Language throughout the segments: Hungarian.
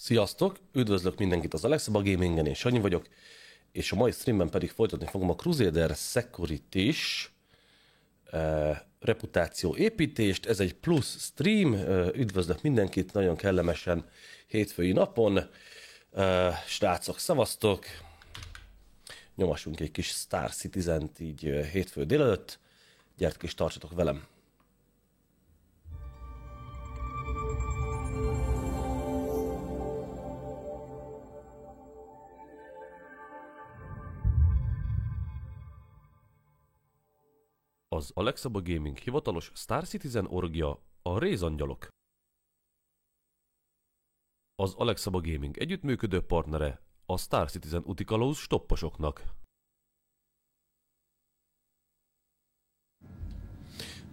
Sziasztok! Üdvözlök mindenkit az Alexaba Gamingen, én Sanyi vagyok, és a mai streamben pedig folytatni fogom a Crusader Security-s reputáció építést. Ez egy plusz stream, üdvözlök mindenkit, nagyon kellemesen hétfői napon. Srácok, szavaztok! Nyomassunk egy kis Star Citizen-t így hétfő délelőtt. Gyertek és tartsatok velem! Az Alexaba Gaming hivatalos Star Citizen orgja a rézangyalok. Az Alexaba Gaming együttműködő partnere a Star Citizen utikalóz stopposoknak.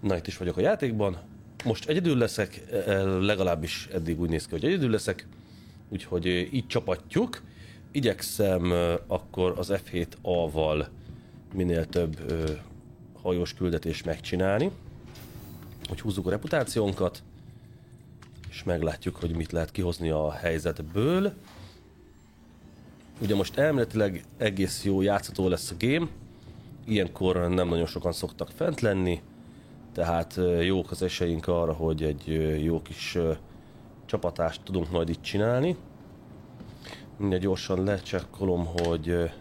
Na, itt is vagyok a játékban. Most egyedül leszek, legalábbis eddig úgy néz ki, hogy egyedül leszek. Úgyhogy így csapatjuk. Igyekszem akkor az F7A-val minél több hajós küldetést megcsinálni, hogy húzzuk a reputációnkat, és meglátjuk, hogy mit lehet kihozni a helyzetből. Ugye most elméletileg egész jó játszható lesz a game, ilyenkor nem nagyon sokan szoktak fent lenni, tehát jók az esélyünk arra, hogy egy jó kis csapatást tudunk majd itt csinálni. Mindjárt gyorsan lecsekkolom, hogy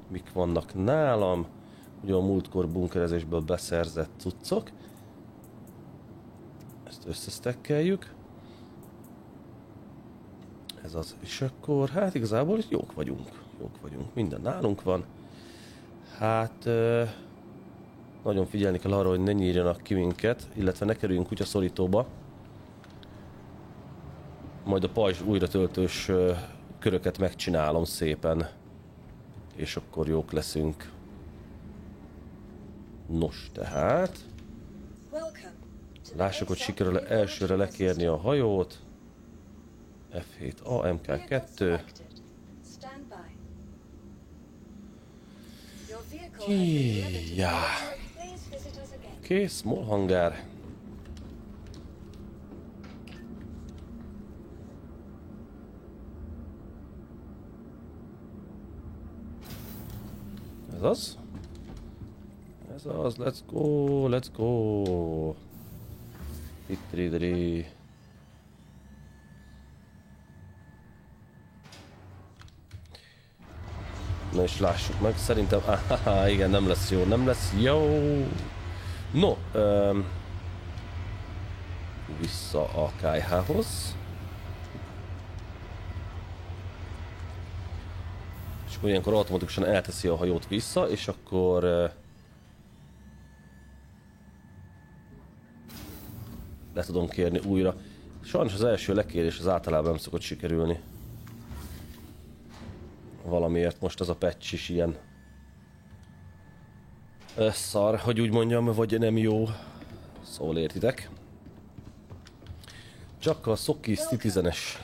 mik vannak nálam. Ugye a múltkor bunkerezésből beszerzett cuccok. Ezt összesztekkeljük. Ez az, és akkor hát igazából jók vagyunk. Minden nálunk van. Hát nagyon figyelni kell arra, hogy ne nyírjanak ki minket, illetve ne kerüljünk kutyaszorítóba. Majd a pajzs újratöltős köröket megcsinálom szépen, és akkor jók leszünk. Nos, tehát lássuk, hogy sikerül elsőre lekérni a hajót. F7A, MK2. Ja. Oké, small hangar. Ez az. Ez az, let's go. Tittridri. Na és lássuk meg, szerintem, igen, nem lesz jó. No, vissza a KH-hoz. És akkor ilyenkor automatikusan elteszi a hajót vissza, és akkor le tudom kérni újra. Sajnos az első lekérés az általában nem szokott sikerülni. Valamiért most ez a patch is ilyen szar, hogy úgy mondjam, vagy nem jó. Szóval értitek. Csak a Soki Citizen-es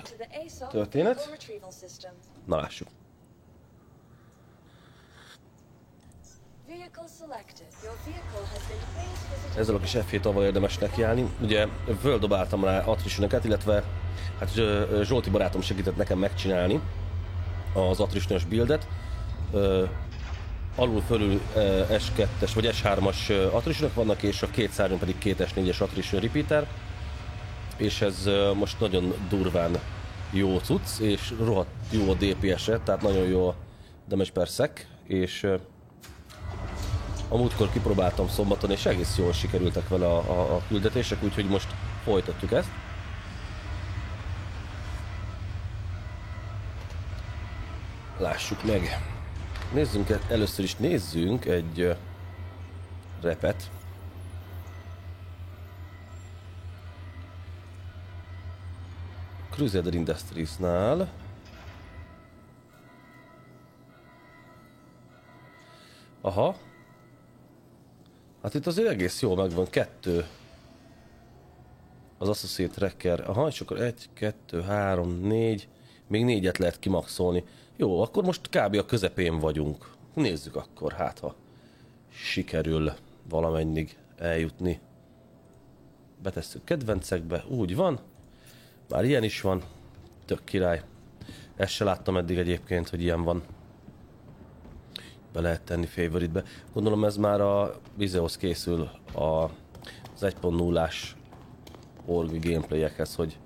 történet. Na lássuk. Ezzel a kis F7-ával érdemes nekiállni. Ugye földobáltam rá attritionöket, illetve hát Zsolti barátom segített nekem megcsinálni az attritionos buildet. Alul-fölül S2-es vagy S3-as attritionök vannak, és a két szárnyon pedig 2 S4-es attrition repeater. És ez most nagyon durván jó cucc, és rohadt jó a DPS-e, tehát nagyon jó a damage per sec, és a múltkor kipróbáltam szombaton, és egész jól sikerültek vele a küldetések, úgyhogy most folytatjuk ezt. Lássuk meg. Először is nézzünk egy repet. Crusader Industries-nál. Aha. Hát itt azért egész jó megvan, 2 az Associate Tracker, aha, és akkor 1, 2, 3, 4, még 4-et lehet kimaxolni. Jó, akkor most kb. A közepén vagyunk. Nézzük akkor, hát ha sikerül valamennyig eljutni. Betesszük kedvencekbe, úgy van. Már ilyen is van, tök király. Ezt se láttam eddig egyébként, hogy ilyen van. Be lehet tenni favorite-be. Gondolom ez már a Vizehoz készül az 1.0-ás org gameplayekhez, hogy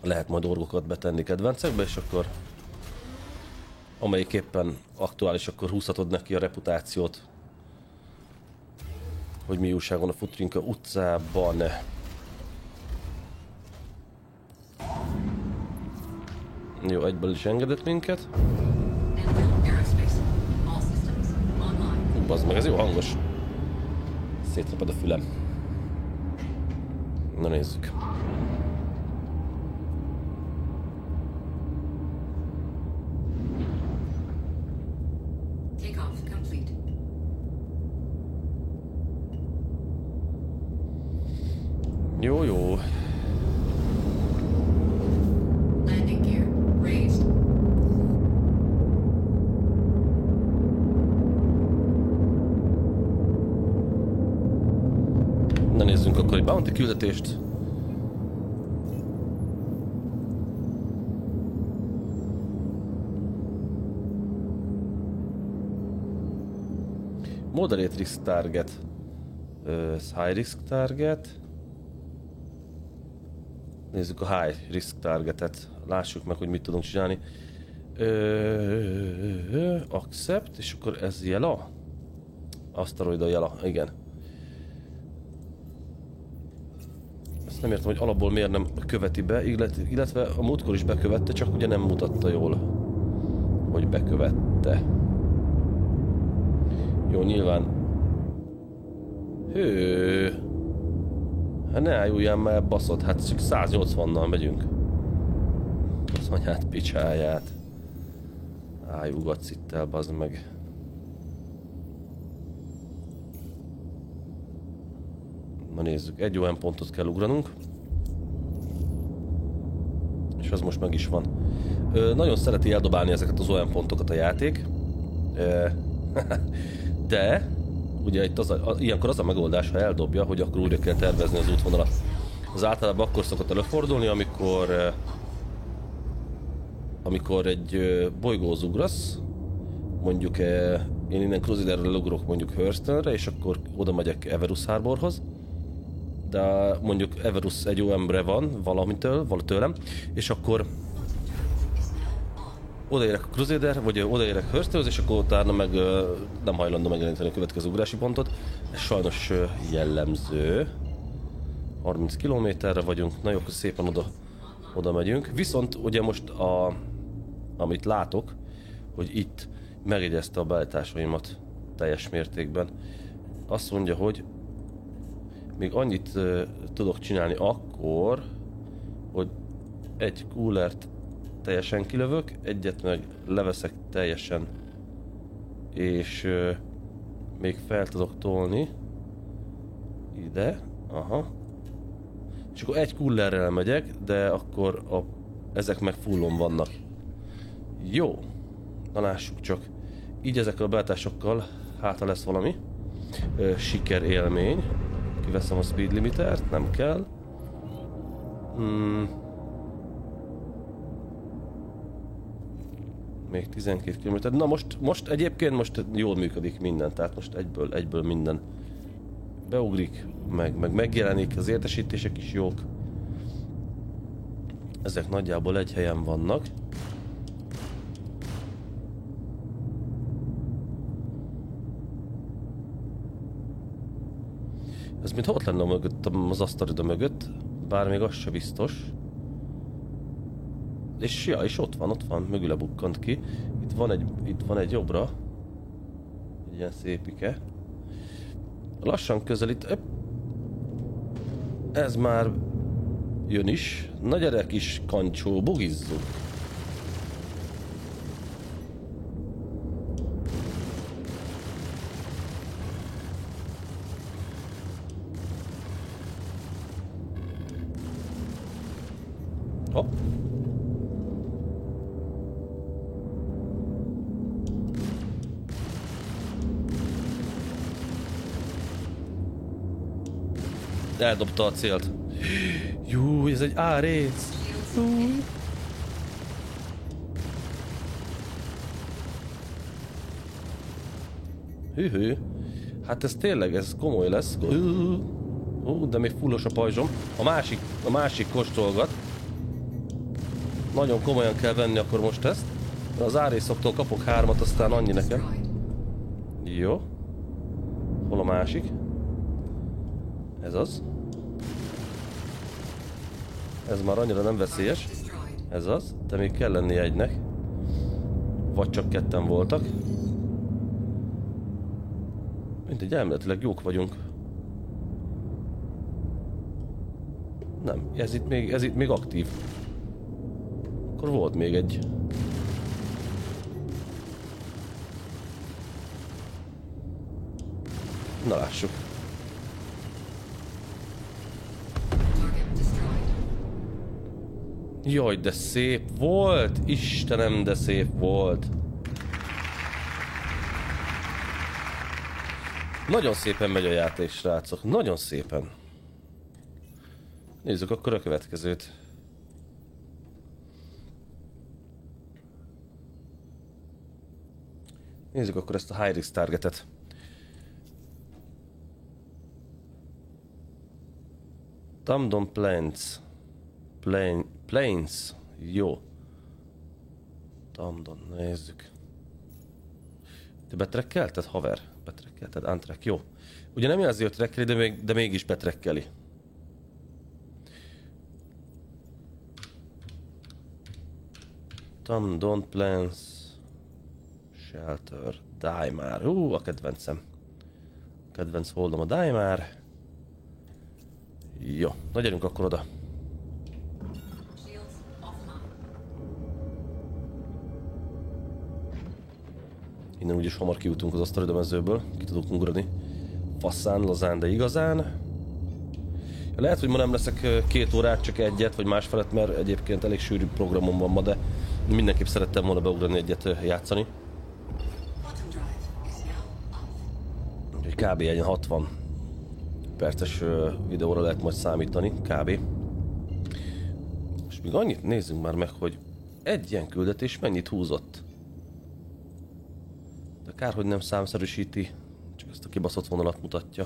lehet majd orgokat betenni kedvencekbe, és akkor amelyik éppen aktuális, akkor húzhatod neki a reputációt, hogy mi újságon a Futrinka utcában. Jó, egyből is engedett minket. Bazd meg, ez jó hangos. Szétrapad a fülem. Na nézzük. Jó, jó. Landing gear raised. Na nézzünk akkor egy bounty küldetést. Moderate risk target. High risk target. Nézzük a high risk targetet. Lássuk meg, hogy mit tudunk csinálni. Accept, és akkor ez jela? Asteroid a jela, igen. Ezt nem értem, hogy alapból miért nem követi be, illetve a múltkor is bekövette, csak ugye nem mutatta jól, hogy bekövette. Jó, nyilván. Hő. Hát ne álljulj már, baszod, hát csak 180-nal megyünk. Az anyát picsáját. Ájúgatsz itt el, bazd meg. Na nézzük, egy olyan pontot kell ugranunk. És az most meg is van. Nagyon szereti eldobálni ezeket az olyan pontokat a játék. De ugye itt ilyenkor az a megoldás, ha eldobja, hogy akkor újra kell tervezni az útvonalat. Az általában akkor szokott előfordulni, amikor egy bolygóhoz ugrasz, mondjuk én innen Crusaderről ugrok mondjuk Hurstonre, és akkor oda megyek Everus Harborhoz, de mondjuk Everus egy OM-re van tőlem, és akkor odaérek a Crusader, vagy odaérek Hurstonhoz, és akkor utána meg nem hajlandó megjelenteni a következő ugrási pontot. Ez sajnos jellemző. 30 kilométerre vagyunk, na jó, akkor szépen oda megyünk. Viszont ugye most amit látok, hogy itt megjegyezte a beállításaimat teljes mértékben. Azt mondja, hogy még annyit tudok csinálni akkor, hogy egy coolert teljesen kilövök, egyet meg leveszek teljesen, és még fel tudok tolni ide, aha, és akkor egy coolerrel megyek, de akkor ezek meg fullon vannak. Jó, na lássuk csak, így ezekkel a beállításokkal hátra lesz valami siker élmény. Kiveszem a speed limitert, nem kell. Még 12 km. Na most egyébként jól működik minden, tehát most egyből minden beugrik, meg megjelenik, az értesítések is jók. Ezek nagyjából egy helyen vannak. Ez mintha ott lenne az asztalida mögött, bár még az se biztos. És ott van, mögüle bukkant ki. Itt van egy jobbra. Egy ilyen szépike. Lassan közelít. Ez már jön is. Na gyere kis kancsó, bugizzunk. Hopp. Eldobta a célt. Jú, ez egy A-rész. Hű. Hát ez tényleg, ez komoly lesz. De még fullos a pajzsom. A másik kóstolgat. Nagyon komolyan kell venni akkor most ezt. Az árészoktól kapok 3-at, aztán annyi nekem. Jó. Hol a másik? Ez az. Ez már annyira nem veszélyes. Ez az. De még kell lenni egynek. Vagy csak ketten voltak. Mindegy, elméletileg jók vagyunk. Nem, ez itt még aktív. Akkor volt még egy. Na lássuk. Jaj, de szép volt! Istenem, de szép volt! Nagyon szépen megy a játék, srácok. Nagyon szépen. Nézzük akkor a következőt. Nézzük akkor ezt a High Risk Targetet. Tamdon Plains. Jó. Tamdon, nézzük. Te betrekkelted, haver? Betrekkelted, untrack, jó. Ugye nem jelzi, hogy trekkeli, de mégis betrekkeli. Tamdon Plains Shelter, Daimar. A kedvencem. Kedvenc holdom a Daimar. Jó, na gyerünk akkor oda. Innen úgyis hamar kijutunk az asztalidemezőből, ki tudunk ugrani. Faszán, lazán, de igazán. Lehet, hogy ma nem leszek 2 órát, csak egyet, vagy másfelet, mert egyébként elég sűrű programom van ma, de mindenképp szerettem volna beugrani egyet játszani. Úgyhogy kb. Egy 60 perces videóra lehet majd számítani, kb. És még annyit nézzünk már meg, hogy egy ilyen küldetés mennyit húzott. De kár, hogy nem számszerűsíti, csak ezt a kibaszott vonalat mutatja.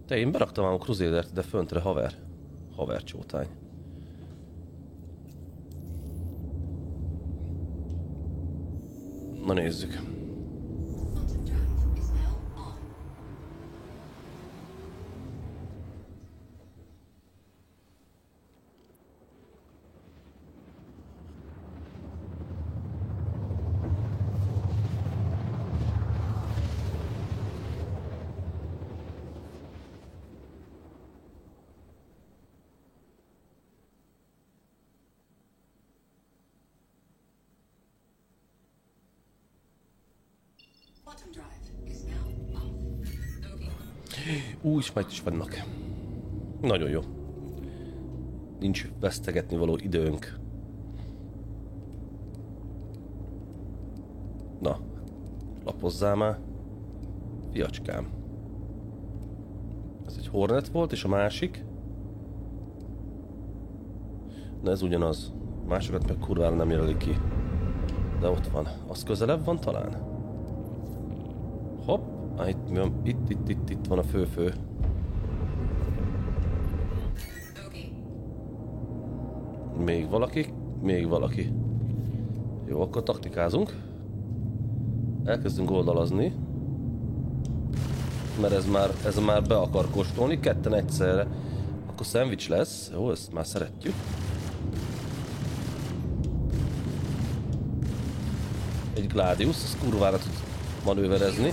Te, én beraktam ám a Crusadert, de föntre haver csótány. Na nézzük. Úgy is vannak. Nagyon jó. Nincs vesztegetni való időnk. Na, lapozzál már. Fiacskám. Ez egy Hornet volt, és a másik? Na ez ugyanaz. Másokat meg kurvára nem jelölik ki. De ott van. Az közelebb van talán? Hopp. Itt van a fő. Még valaki. Jó, akkor taktikázunk. Elkezdünk oldalazni. Mert ez már be akar kóstolni, ketten egyszerre. Akkor szendvics lesz. Jó, ezt már szeretjük. Egy Gladius, az kurvára tud manőverezni.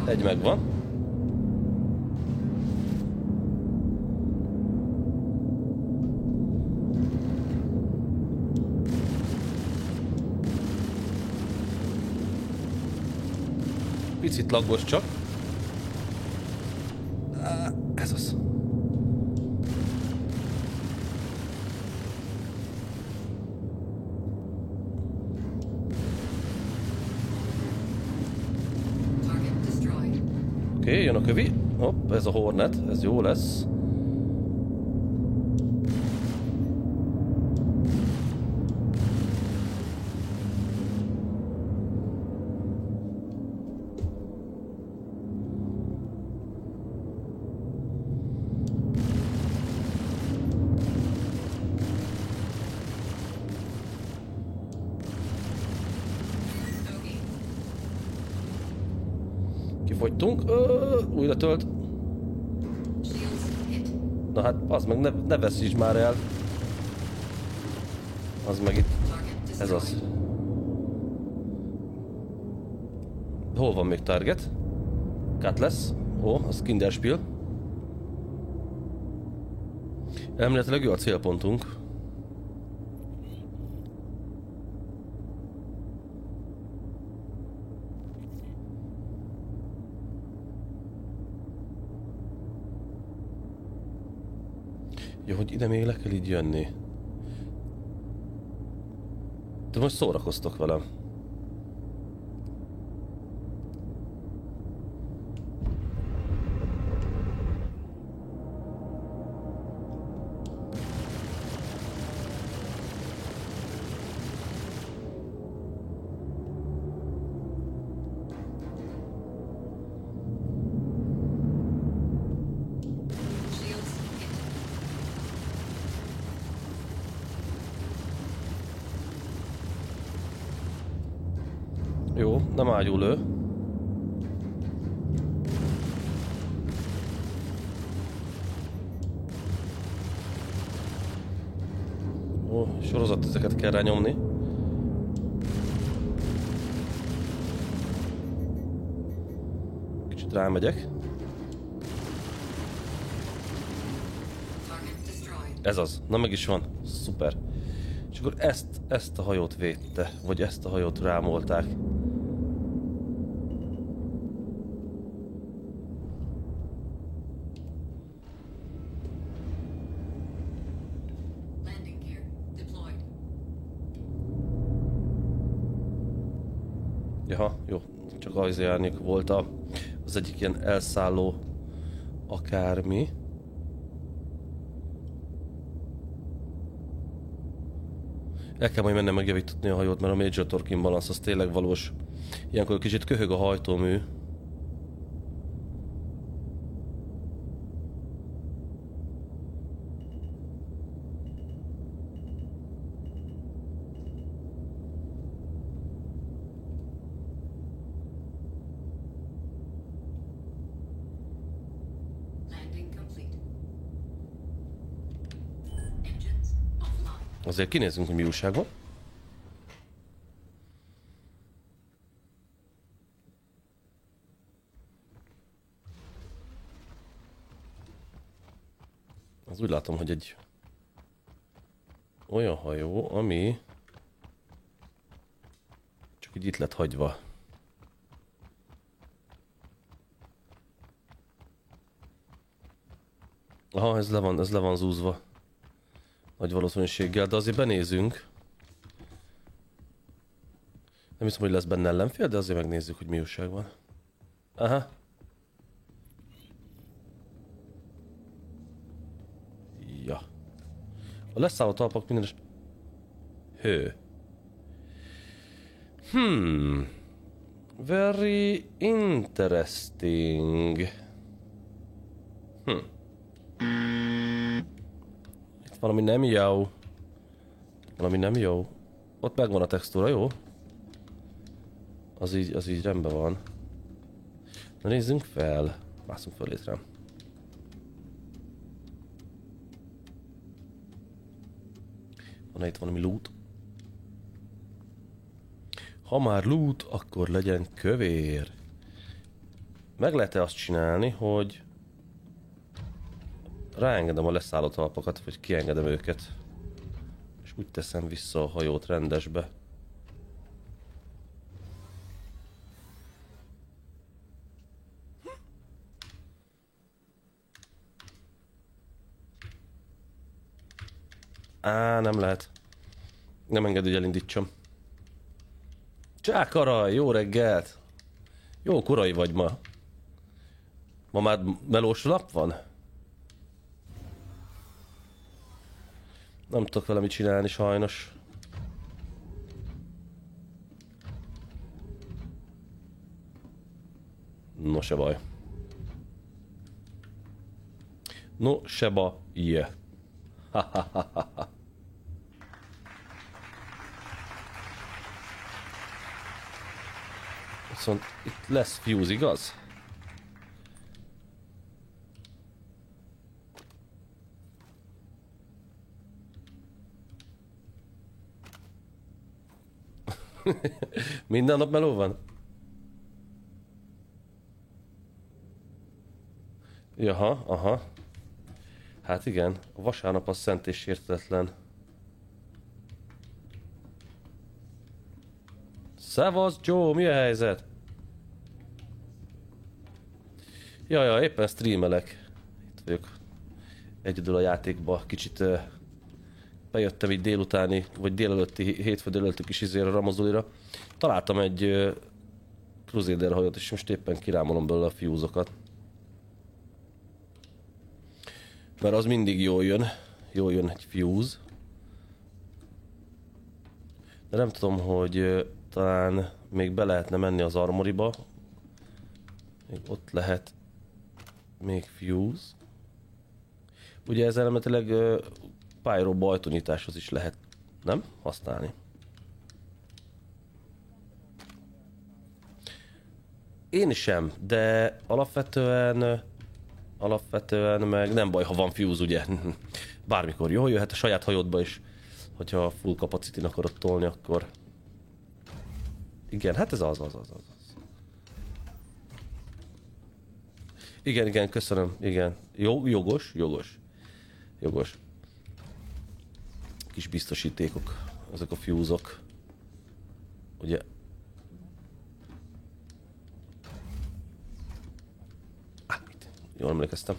Egy megvan. Picit laggos csak. Ez az. Oké, jön a kövi. Hopp, ez a Hornet, ez jó lesz. fogytunk. Újra tölt. Shields hit. Na hát, az meg ne veszíts már el. Az meg itt. Target Ez az. destroyed. Hol van még target? Cutlass. Ó, az Kinderspiel. Elméletileg ő a célpontunk. Jó, hogy ide még le kell így jönni. De most szórakoztok velem. Shields hit. Jó, nem ágyúlő. Ó, sorozat ezeket kell rányomni. Kicsit rámegyek. Target destroyed. Ez az. Na meg is van. Szuper. És akkor ezt a hajót védte. Vagy ezt a hajót rámolták. Landing gear deployed. Jaha, jó. Csak az árnyék volt az egyik ilyen elszálló akármi. El kell majd mennem megjavítani a hajót, mert a Major Torque Imbalance az tényleg valós. Ilyenkor kicsit köhög a hajtómű. Landing complete. Engines offline. Azért kinézzünk, hogy mi újság van. Az úgy látom, hogy egy olyan hajó, ami csak így itt lett hagyva. Aha, ez le van zúzva. Nagy valószínűséggel, de azért benézünk. Nem hiszem, hogy lesz benne ellenfél, de azért megnézzük, hogy mi újság van. Aha. Ja. A leszálló talpak minden is... Hő. Very interesting. Itt valami nem jó. Valami nem jó. Ott megvan a textúra, jó? Az így rendben van. Na nézzünk fel. Mászunk föl létre. Van itt valami loot? Ha már loot, akkor legyen kövér. Meg lehet-e azt csinálni, hogy ráengedem a leszálló talpakat, vagy kiengedem őket. És úgy teszem vissza a hajót rendesbe. Á, nem lehet. Nem enged, hogy elindítsam. Csákaraj, jó reggelt! Jó korai vagy ma. Ma már melós nap van? Nem tudok vele mit csinálni sajnos. No se baj. No se baj. Viszont itt lesz fuse, igaz? Minden nap meló van? Jaha, aha. Hát igen, a vasárnap az szent és sértetlen. Szevasz, Joe, mi a helyzet? Ja, éppen streamelek. Itt vagyok. Egyedül a játékba. Kicsit bejöttem így délutáni, vagy délelőtti, hétfő délelőtti kis izére, Ramazolira. Találtam egy Crusader hajót, és most éppen kirámolom belőle a fuse-okat. Mert az mindig jól jön egy fuse. De nem tudom, hogy talán még be lehetne menni az armoriba. Még ott lehet még fuse. Ugye ez elméletileg pyro bajtonyításhoz is lehet, nem? Használni. Én sem, de alapvetően meg nem baj, ha van fuse, ugye? Bármikor jól jöhet a saját hajódba is, hogyha full capacity-n akarod tolni, akkor... Igen, hát ez az. Igen, köszönöm, igen. Jogos. Kis biztosítékok, ezek a fuse-ok. Ugye? Jól emlékeztem.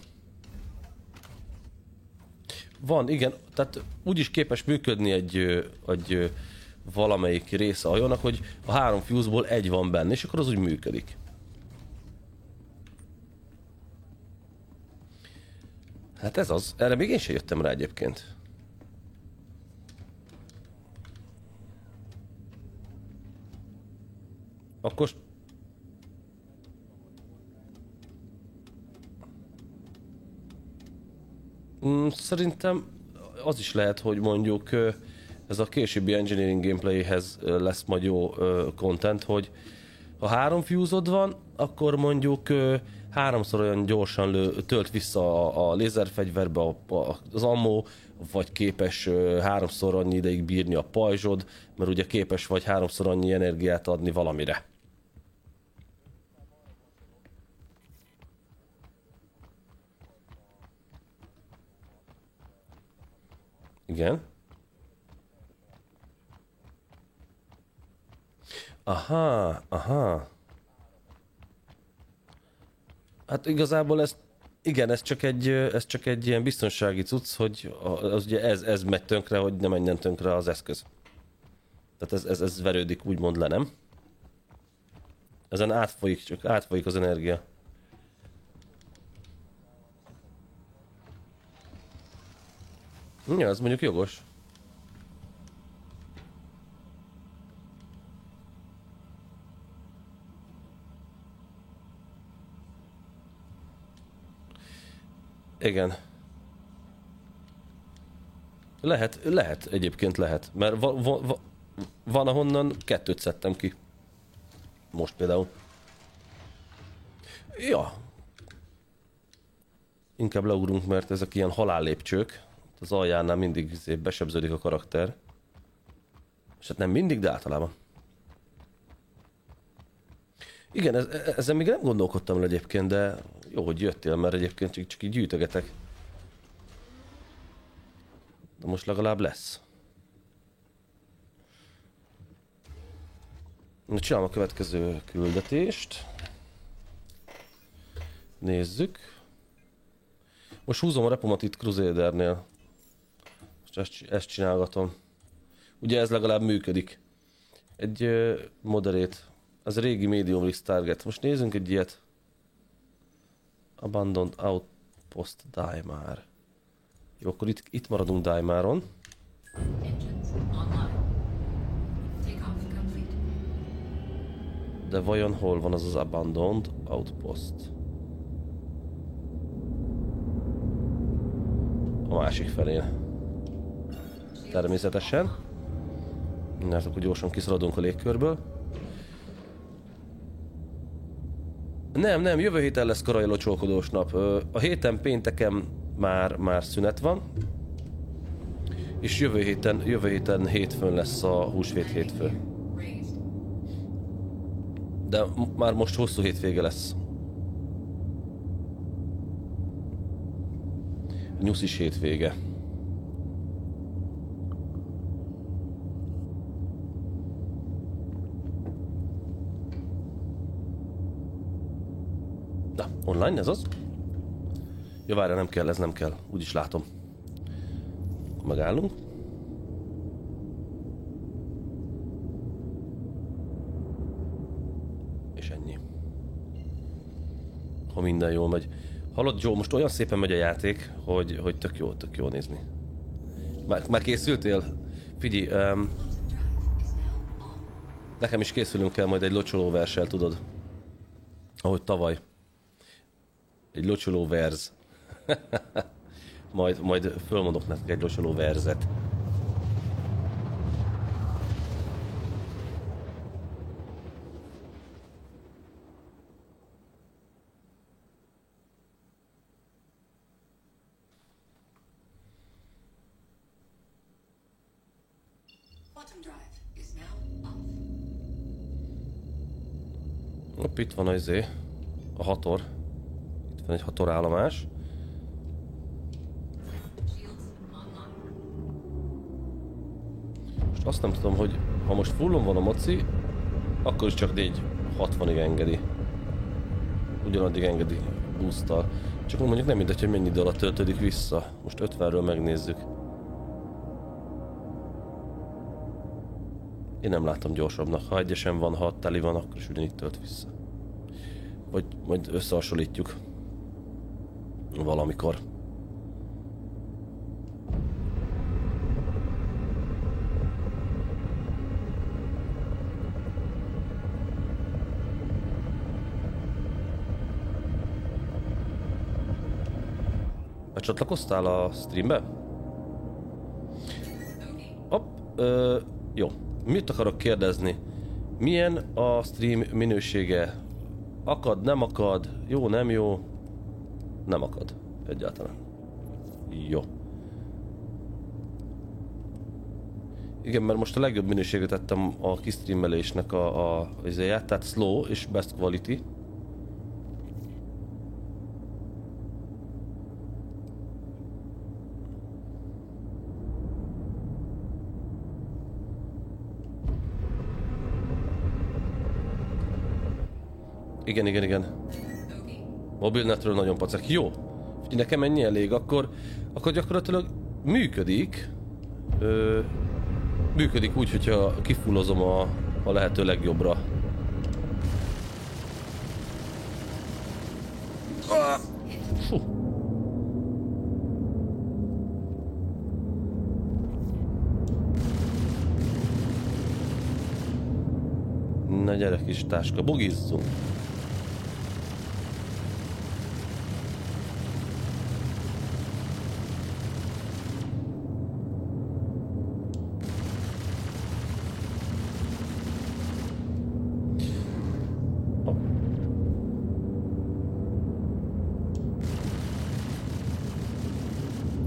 Van, igen, tehát úgy is képes működni egy valamelyik része a hajónak, hogy a 3 fuse-ból egy van benne, és akkor az úgy működik. Hát ez az. Erre még én sem jöttem rá egyébként. Akkor... Szerintem az is lehet, hogy mondjuk ez a későbbi engineering gameplayhez lesz majd jó content, hogy ha 3 fuse-od van, akkor mondjuk 3-szor olyan gyorsan tölt vissza a lézerfegyverbe az ammo, vagy képes 3-szor annyi ideig bírni a pajzsod, mert ugye képes vagy 3-szor annyi energiát adni valamire. Igen. Aha. Hát igazából ez csak egy ilyen biztonsági cucc, hogy az ugye ez megy tönkre, hogy ne menjen tönkre az eszköz. Tehát ez verődik úgymond le, nem? Ezen átfolyik az energia. Ja, ez mondjuk jogos. Igen. Lehet, egyébként lehet. Mert van ahonnan 2-t szedtem ki. Most például. Ja. Inkább leugrunk, mert ezek ilyen halállépcsők. Az aljánál mindig besebződik a karakter. És hát nem mindig, de általában. Igen, ezen még nem gondolkodtam el egyébként, de jó, hogy jöttél, mert egyébként csak így gyűjtögetek. De most legalább lesz. Na, csinálom a következő küldetést. Nézzük. Most húzom a repomat itt Crusadernél. Most ezt csinálgatom. Ugye ez legalább működik. Egy moderate. Az régi medium risk target. Most nézzünk egy ilyet. Abandoned Outpost Daimar. Jó, akkor itt maradunk Daimaron. Engines online. Takeoff complete. De vajon hol van az Abandoned Outpost? A másik felén. Természetesen. Mert akkor gyorsan kiszaladunk a légkörből. Nem, jövő héten lesz karai locsolkodós nap. A héten pénteken már szünet van. És jövő héten hétfőn lesz a húsvét hétfő. Raised. De már most hosszú hétvége lesz. Nyuszis hétvége. Na, online ez az? Ja, várjál, nem kell, ez nem kell. Úgyis látom. Megállunk. És ennyi. Ha minden jól megy. Hallod, Joe, most olyan szépen megy a játék, hogy tök jó nézni. Már készültél? Figyelj, nekem is készülünk kell majd egy locsoló verssel, tudod? Ahogy tavaly. Egy locsoló verz. majd fölmondok nektek egy locsoló verzet. Quantum drive is now off. Hopp, itt van a hator. Itt van egy hatorállomás. Shields online. Most azt nem tudom, hogy ha most fullon van a moci, akkor is csak 460-ig engedi. Ugyanaddig engedi boosttal. Csak mondjuk nem mindegy, hogy mennyi idő alatt töltődik vissza. Most 50-ről megnézzük. Én nem látom gyorsabbnak. Ha egyesen van, ha teli van, akkor is ugyanígy tölt vissza. Vagy majd összehasonlítjuk. Valamikor. Becsatlakoztál a streambe? Hopp, jó. Mit akarok kérdezni? Milyen a stream minősége? Akad, nem akad? Jó, nem jó? Nem akad. Egyáltalán. Jó. Igen, mert most a legjobb minőséget tettem a kistreamelésnek izéját, tehát slow és best quality. Igen. Mobilnetről nagyon pacek. Jó. Figyelj, nekem ennyi elég, akkor gyakorlatilag működik. Működik úgy, hogyha kifullozom a lehető legjobbra. Fú. Na gyere kis táska, bugizzunk.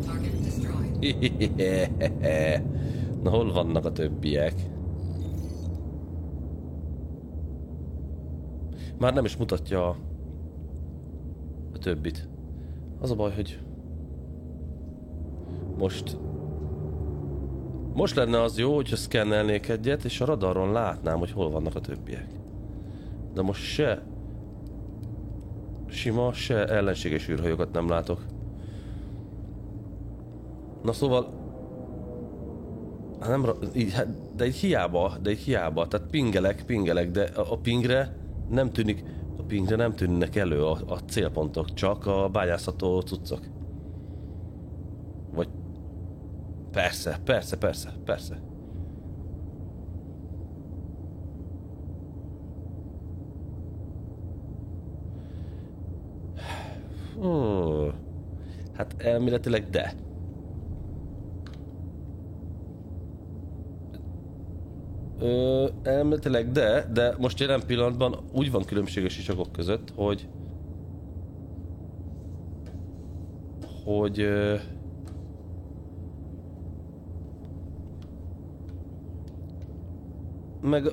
Target destroyed. Na hol vannak a többiek? Már nem is mutatja a többit. Az a baj, hogy most lenne az jó, hogyha szkennelnék egyet, és a radaron látnám, hogy hol vannak a többiek. De most se sima, se ellenséges űrhajókat nem látok. Na szóval... Nem, de így hiába, tehát pingelek, de a pingre nem tűnnek elő a célpontok, csak a bányászható cuccok. Vagy... Persze. Hát elméletileg de. Elméletileg de most jelen pillanatban úgy van különbség a sisakok között, hogy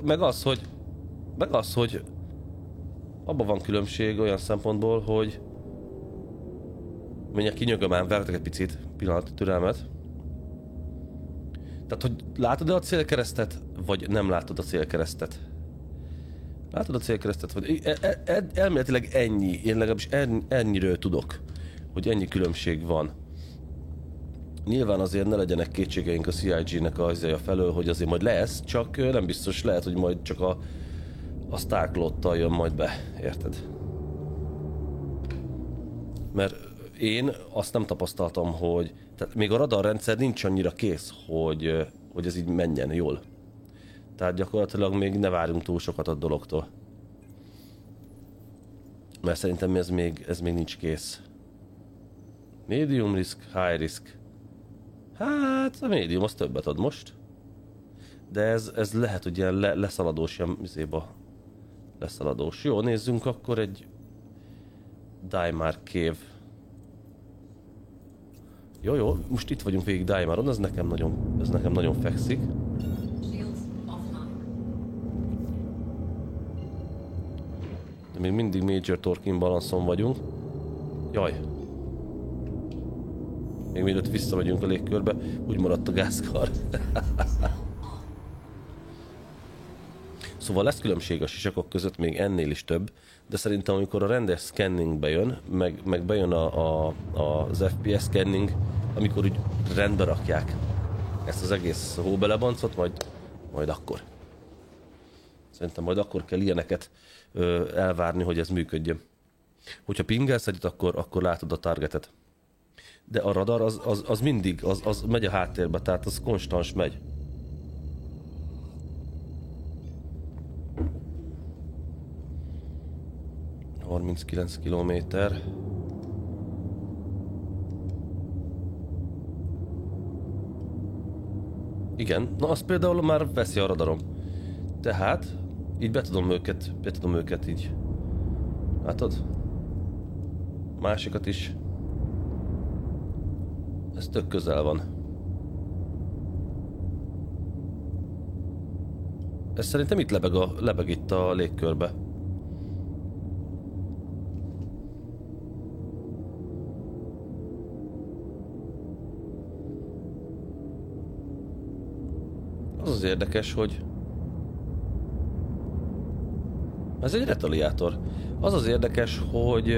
meg az, hogy Abban van különbség olyan szempontból, hogy mindjárt kinyögöm ám, várjatok egy picit, pillanat türelmet. Tehát, hogy látod-e a célkeresztet, vagy nem látod a célkeresztet? Látod a célkeresztet, vagy... Elméletileg ennyi, én legalábbis ennyiről tudok, hogy ennyi különbség van. Nyilván azért ne legyenek kétségeink a CIG-nek a felől, hogy azért majd lesz, csak nem biztos, lehet, hogy majd csak a Starklottal jön majd be, érted? Mert én azt nem tapasztaltam, hogy... Tehát még a radarrendszer nincs annyira kész, hogy ez így menjen jól. Tehát gyakorlatilag még ne várjunk túl sokat a dologtól. Mert szerintem ez még nincs kész. Medium risk, high risk. Hát a medium az többet ad most. De ez lehet, hogy ilyen leszaladós, ilyen izéba leszaladós. Jó, nézzünk akkor egy Daimar Cave. Jó, most itt vagyunk végig Daimaron, ez nekem nagyon fekszik. Shields offline. De még mindig Major Torque imbalanszon vagyunk. Jaj. Még mielőtt visszamegyünk a légkörbe, úgy maradt a gázkar. Szóval lesz különbség a sisakok között, még ennél is több, de szerintem amikor a rendes scanning bejön, meg bejön az FPS scanning, amikor úgy rendbe rakják ezt az egész hóbelebancot, majd akkor. Szerintem majd akkor kell ilyeneket elvárni, hogy ez működjön. Hogyha pingelsz egyet, akkor látod a targetet. De a radar az mindig, az megy a háttérbe, tehát az konstans megy. ...39 kilométer. Igen, na az például már veszi a radarom. Tehát, így be tudom őket így. Látod? Másikat is. Ez tök közel van. Ez szerintem itt lebeg itt a légkörbe. Az érdekes, hogy... Ez egy retaliátor. Az érdekes, hogy...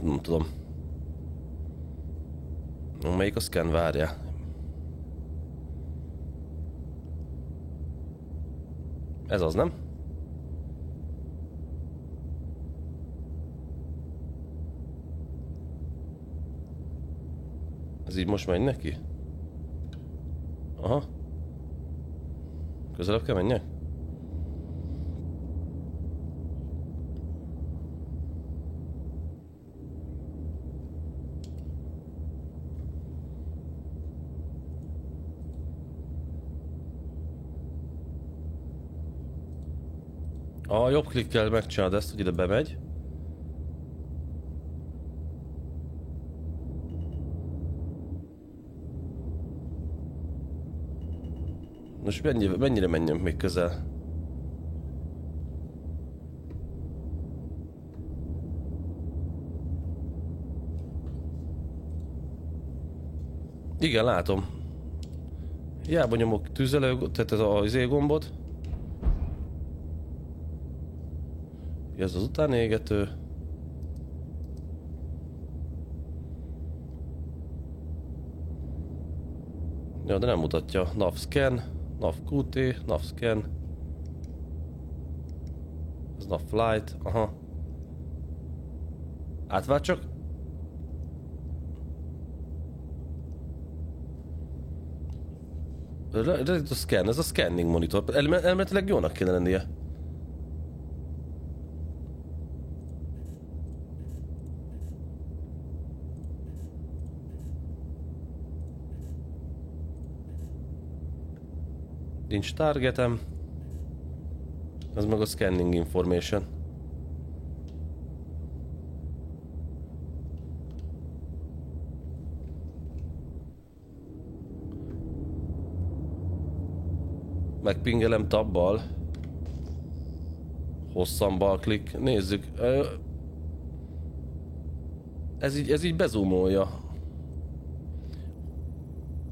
Nem tudom. Melyik a scan, várja? Ez az, nem? Ez így most megy neki? Aha. Közelebb kell menjek? A jobb klikkel megcsinálod ezt, hogy ide bemegy. Most mennyire menjem még közel? Igen, látom. Hiába nyomok tüzelő, tehát ez az gombot. Ez az utánégető. Ja, de nem mutatja. Nav scan, nav QT, nav scan. Ez nav flight, aha. Átvált csak. Ready to scan, ez a scanning monitor. Elméletileg jónak kéne lennie. Nincs targetem. Ez meg a scanning information. megpingelem tabbal. Hosszan balklik. Nézzük. Ez így bezumolja.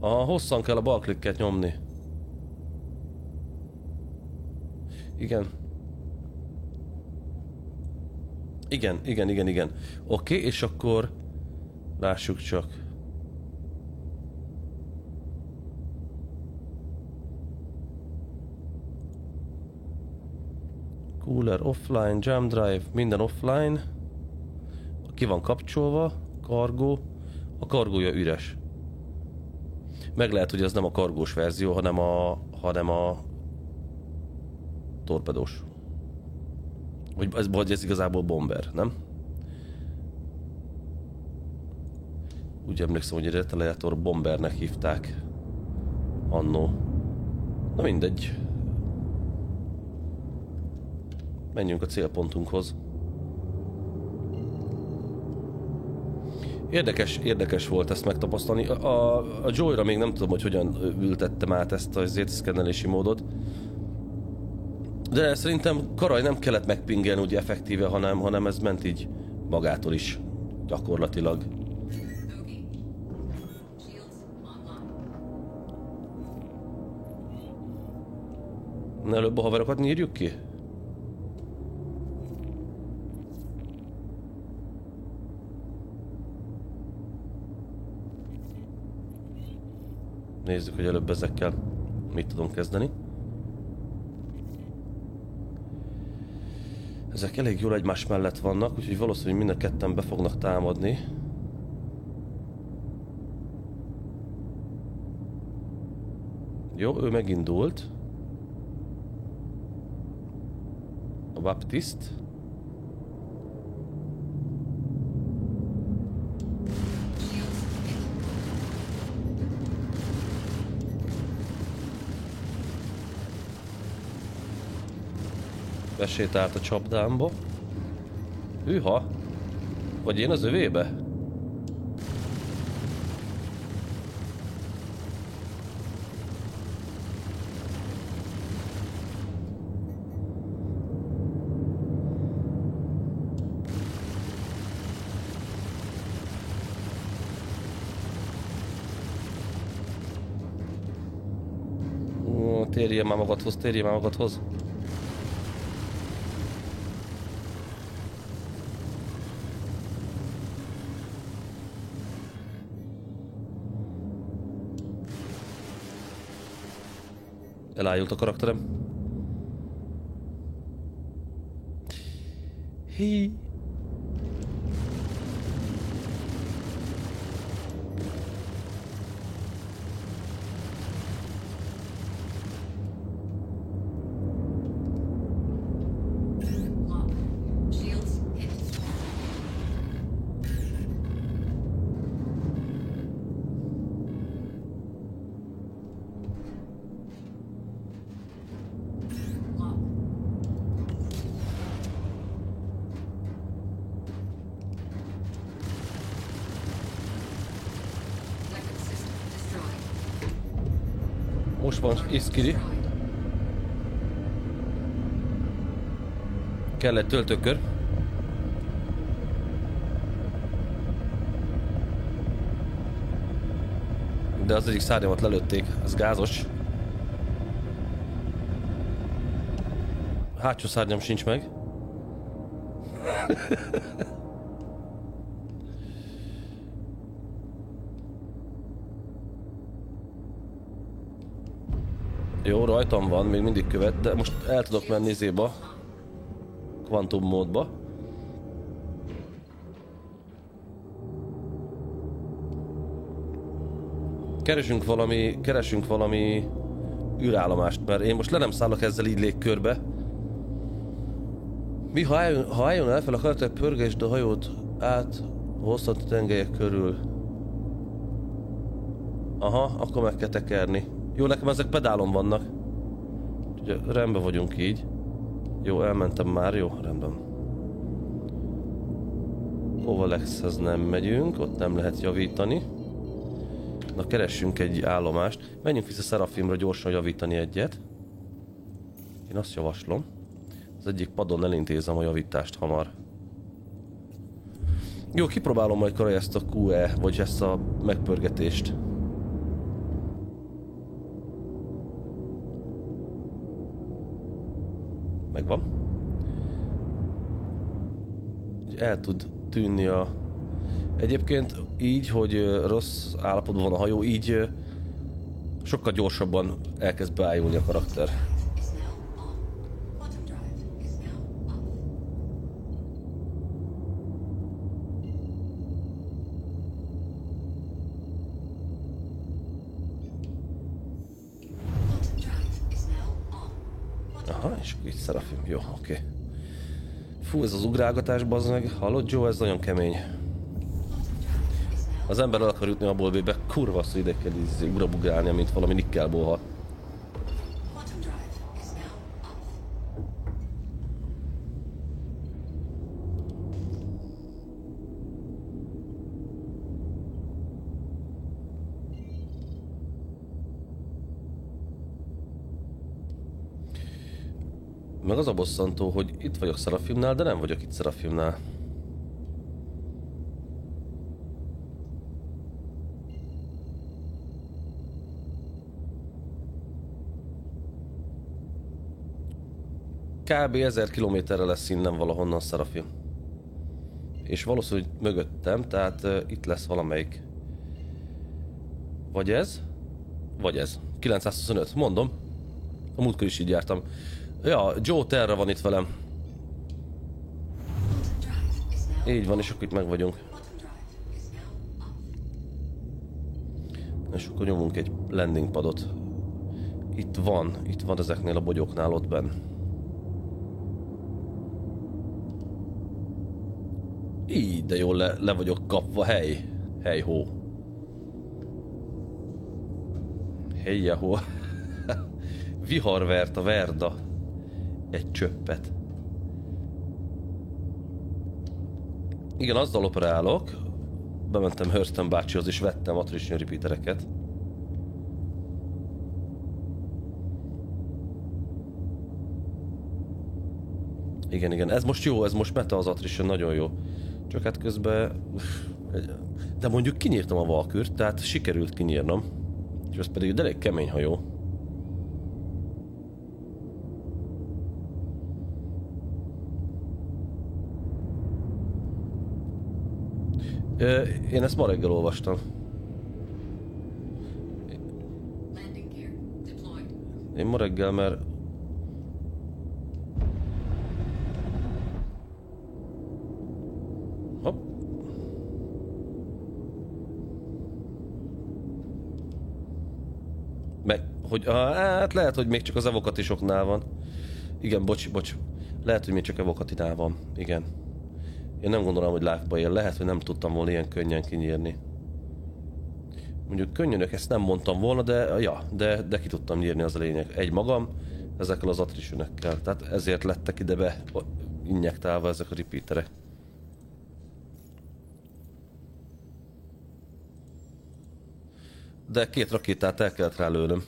Hosszan kell a balklikket nyomni. Igen. Igen. Oké, és akkor lássuk csak. Cooler offline, jump drive, minden offline. Ki van kapcsolva, kargó. A kargója üres. Meg lehet, hogy ez nem a kargós verzió, hanem a torpedós. Vagy ez igazából bomber, nem? Úgy emlékszem, hogy egy retaliátor bombernek hívták annó. Na mindegy. Menjünk a célpontunkhoz. Érdekes volt ezt megtapasztalni. A Joy-ra még nem tudom, hogy hogyan ültettem át ezt a szkennelési módot. De szerintem Karaj nem kellett megpingelni úgy effektíve, hanem ez ment így magától is. Gyakorlatilag. Okay. Shields online. Előbb a haverokat nyírjuk ki? Nézzük, hogy előbb ezekkel mit tudunk kezdeni. Ezek elég jól egymás mellett vannak, úgyhogy valószínűleg mind a ketten be fognak támadni. Jó, ő megindult. A Baptist. Besétált a csapdámba. Hűha! Vagy én az övébe? Térjél már magadhoz, Elájult a karakterem. Hí. Lock. Shields hit. Lock. Weapon system destroyed. Most van iszkiri. Destroyed. Kell egy töltőkör. De az egyik szárnyamat lelőtték, ez gázos. Hátsó szárnyam sincs meg. Jó, rajtam van, még mindig követ, de most el tudok menni zéba. Kvantum módba. Keresünk valami űrállomást, mert én most le nem szállok ezzel így légkörbe. Mi, ha álljon el fel a karakter, pörgesd a hajót át hosszant a tengelyek körül. Aha, akkor meg kell tekerni. Jó, nekem ezek pedálon vannak. Ugye rendben vagyunk így. Jó, elmentem már, jó, rendben. Kovalexhez nem megyünk, ott nem lehet javítani. Na, keressünk egy állomást. Menjünk vissza Serafimra gyorsan javítani egyet. Én azt javaslom, az egyik padon elintézem a javítást hamar. Jó, kipróbálom majd Kara ezt a QE, vagy ezt a megpörgetést. Megvan. El tud tűnni a... Egyébként így, hogy rossz állapotban van a hajó, így sokkal gyorsabban elkezd beájulni a karakter. Is now on. Quantum drive is now off. Quantum drive is now on. Aha, és akkor így Seraphim. Jó, oké. Fú, ez az ugrálgatás, bazd meg. Hallod, Joe? Ez nagyon kemény. Az ember el akar jutni abból be, kurva szó ide kell így ugrabugrálnia, mint valami nikkelbóha. Quantum drive is now off. Meg az a bosszantó, hogy itt vagyok Seraphimnál, de nem vagyok itt Seraphimnál. Kb. 1000 kilométerre lesz innen valahonnan Seraphim. És valószínűleg mögöttem, tehát itt lesz valamelyik. Vagy ez? Vagy ez. 925, mondom. A múltkor is így jártam. Ja, Joe Terra van itt velem. Quantum drive is now. Így van, és akkor itt meg vagyunk. Quantum drive is now off. És akkor nyomunk egy landing padot. Itt van ezeknél a bogyóknál ott benn. Így, de jól le vagyok kapva, hely hó. Hejje hó. Vihar vert a Verda egy csöppet. Igen, azzal operálok. Bementem Hurston bácsihoz és vettem attrition repeatereket. Igen, ez most jó, ez most meta az attrition, nagyon jó. Csak hát közben... De mondjuk kinyírtam a Valkürt, tehát sikerült kinyírnom. És ez pedig egy elég kemény hajó. Én ezt ma reggel olvastam. Landing gear deployed. Én ma reggel, mert... Hopp. Meg, hogy... Hát lehet, hogy még csak az evokatisoknál van. Igen, bocs. Lehet, hogy még csak evokatinál van. Igen. Én nem gondolom, hogy live-ba él. Lehet, hogy nem tudtam volna ilyen könnyen kinyírni. Mondjuk könnyűnök ezt nem mondtam volna, de ki tudtam nyírni, az a lényeg. Egy magam, ezekkel az attrition-ökkel. Tehát ezért lettek ide be injektálva ezek a repeaterek. De 2 rakétát el kellett rá lőnöm.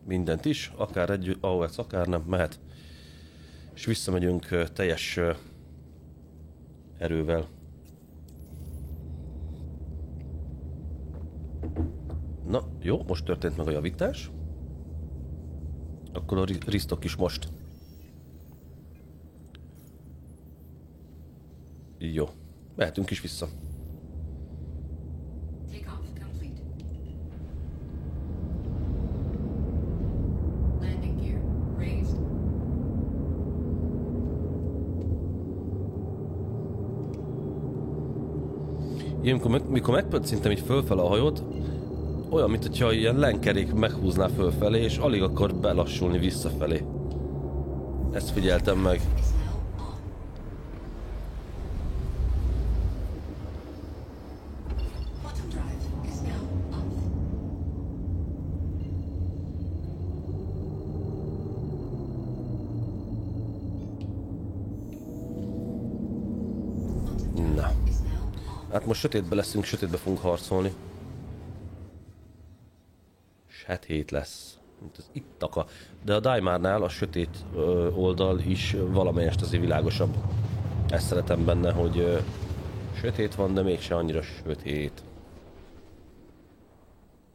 Mindent is, akár egy AOX, akár nem, mehet. És visszamegyünk teljes erővel. Na, jó, most történt meg a javítás. Akkor a Ristok is most. Jó, mehetünk is vissza. Takeoff complete. Landing gear raised. Én, mikor megpöccintem így fölfele a hajót, olyan, mint hogyha ilyen lenkerék meghúzná fölfelé, és alig akar belassulni visszafelé. Ezt figyeltem meg. Is now on. Quantum drive is now off. Na, Is now Hát most sötétbe leszünk, sötétbe fogunk harcolni. Sötét lesz. Mint az ittaka. De a Daimárnál a sötét oldal is valamelyest azért világosabb. Ezt szeretem benne, hogy sötét van, de mégse annyira sötét.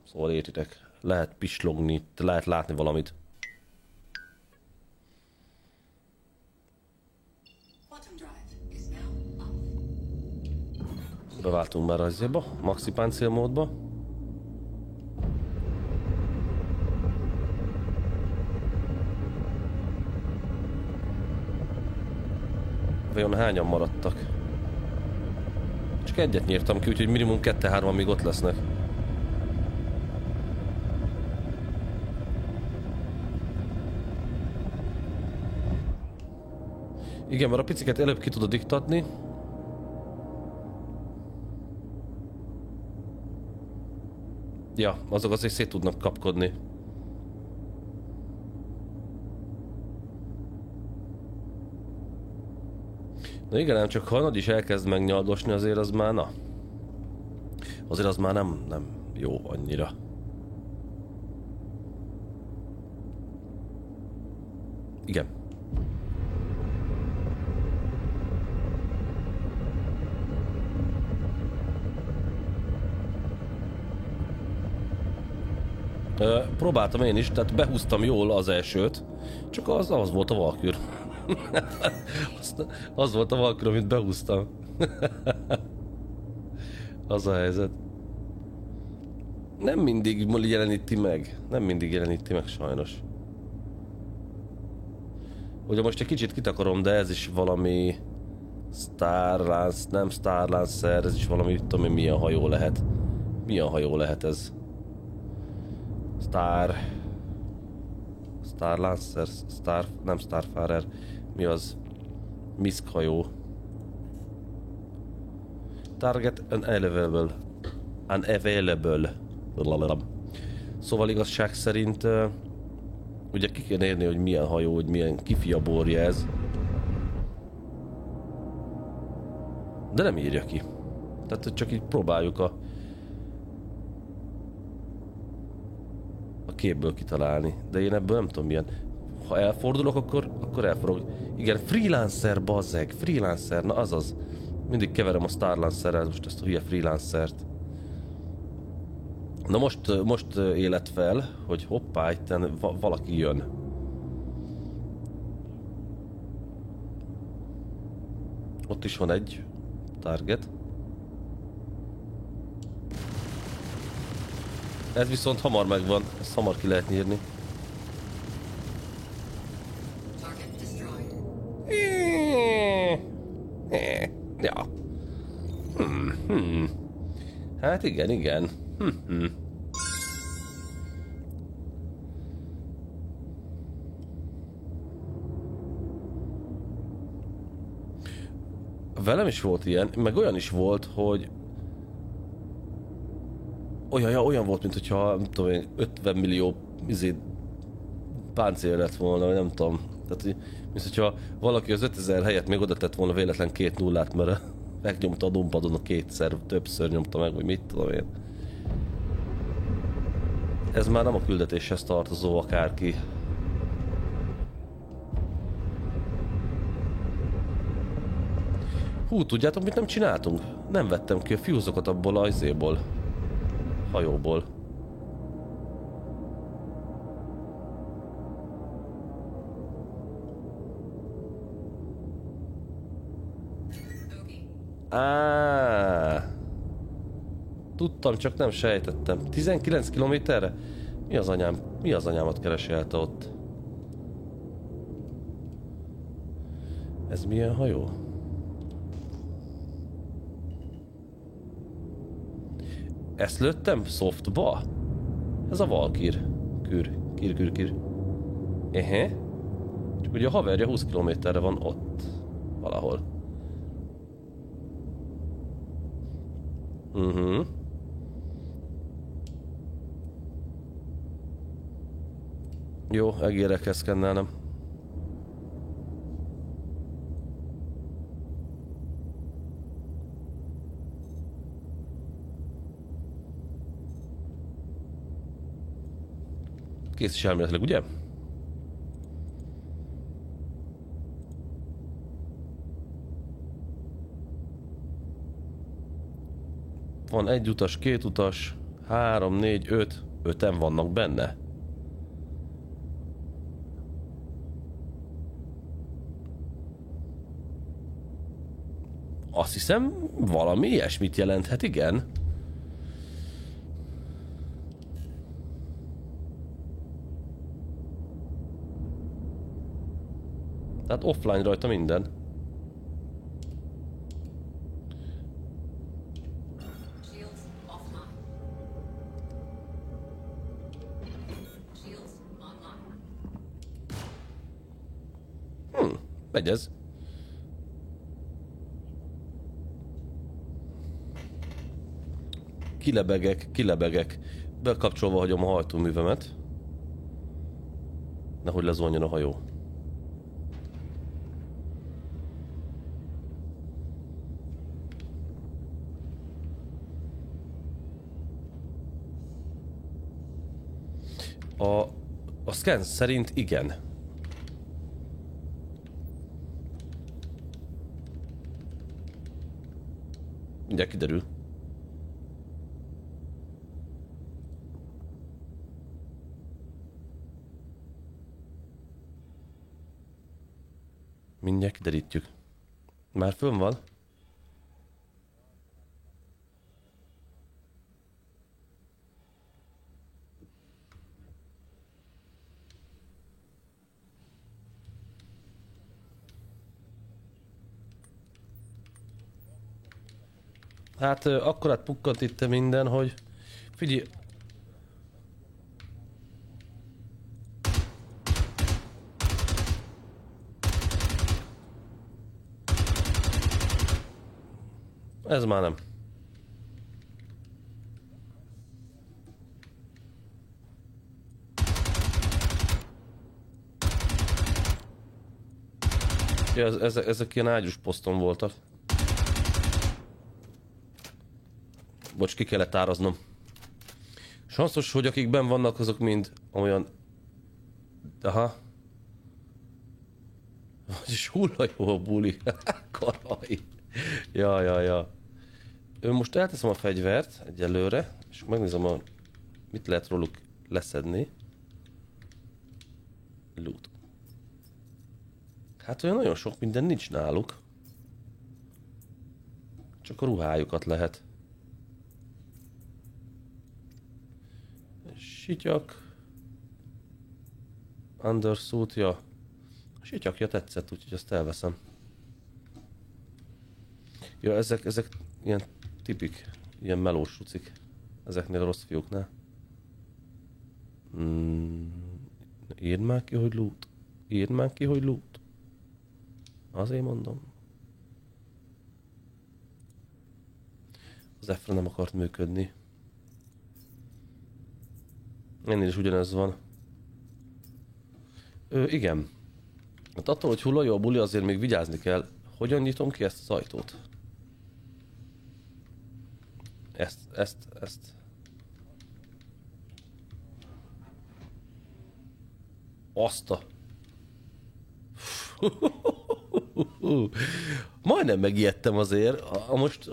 Szóval értitek, lehet pislogni, lehet látni valamit. Quantum drive is now off. Beváltunk már azjába, maxi páncél módba. Vajon hányan maradtak? Csak egyet nyírtam ki, úgyhogy minimum 2-3 még ott lesznek. Igen, mert a piciket előbb ki tudod iktatni. Ja, azok azért szét tudnak kapkodni. Na igen, ám csak ha a nagy is elkezd megnyaldosni, azért az már na. Azért az már nem jó annyira. Igen. Próbáltam én is, tehát behúztam jól az elsőt, csak az volt a Valkür. Az volt a Valkür, amit behúztam. Az a helyzet. Nem mindig jeleníti meg. Nem mindig jeleníti meg sajnos. Ugye most egy kicsit kitakarom, de ez is valami Starlance, nem Starlancer, ez is valami, tudom én, milyen hajó lehet. Milyen hajó lehet ez? Starlancer, nem Starfarer, mi az? Misk hajó. Target unavailable. Unavailable. Szóval igazság szerint ugye ki kéne érni, hogy milyen hajó, hogy milyen kifiaborja ez. De nem írja ki. Tehát csak így próbáljuk a képből kitalálni. De én ebből nem tudom milyen. Ha elfordulok, akkor elfordulok. Igen, freelancer, bazzeg. Freelancer, na azaz. Mindig keverem a Starlancerrel, most ezt a hülye freelancert. Na most élet fel, hogy hoppá, itten valaki jön. Ott is van egy target. Ez viszont hamar megvan, ezt hamar ki lehet nyírni. Target destroyed. Ja. Hát igen. Velem is volt ilyen, meg olyan is volt, hogy olyan volt, mint hogyha, nem tudom én, 50 millió páncél lett volna, vagy nem tudom. Tehát, mint hogyha valaki az 5000 helyett még oda tett volna véletlen 2 nullát, mert megnyomta a dumpadon a kétszer, többször nyomta meg, vagy mit tudom én. Ez már nem a küldetéshez tartozó akárki. Hú, tudjátok, mit nem csináltunk? Nem vettem ki a fuse-okat abból a izéból. Hajóból. Tudtam, csak nem sejtettem. 19 kilométerre? Mi az anyámat kereselte ott? Ez milyen hajó? Ezt lőttem softba? Ez a Valkyr. Kür. Ehe. Csak ugye a haverja 20 kilométerre van ott. Valahol. Jó, egérre kell szkennelnem. Kész is elméletileg, ugye? Van egy utas, két utas, 3, 4, 5. 5-en vannak benne. Azt hiszem, valami ilyesmit jelenthet, igen. Tehát offline rajta minden. Shields offline. Shields online. Megy ez. Kilebegek. Bekapcsolva hagyom a hajtóművemet. Nehogy lezonjon a hajó. A scan szerint igen. Mindjárt kiderül. Mindjárt kiderítjük. Már fönn van? Hát akkorát pukkant itt minden, hogy figyelj. Ez már nem. Ja, ezek ilyen ágyús poszton voltak. Bocs, ki kellett áraznom. Sanszos, hogy akik benn vannak, azok mind olyan... Aha. Vagyis hullajó a buli. Karaj. Ja. Most elteszem a fegyvert egyelőre, és megnézem, mit lehet róluk leszedni. Loot. Hát olyan nagyon sok minden nincs náluk. Csak a ruhájukat lehet. Sityak. Undersuitja. A sityakja tetszett, úgyhogy azt elveszem. Ja, ezek ilyen tipik, ilyen melós rucik. Ezeknél a rossz fiúknál. Írd már ki, hogy loot. Írd már ki, hogy loot. Azért mondom. Az F-re nem akart működni. Ennél is ugyanez van. Igen. Hát attól, hogy hullajó a buli, azért még vigyázni kell. Hogyan nyitom ki ezt az ajtót? Ezt. Azt a... Majdnem megijedtem azért.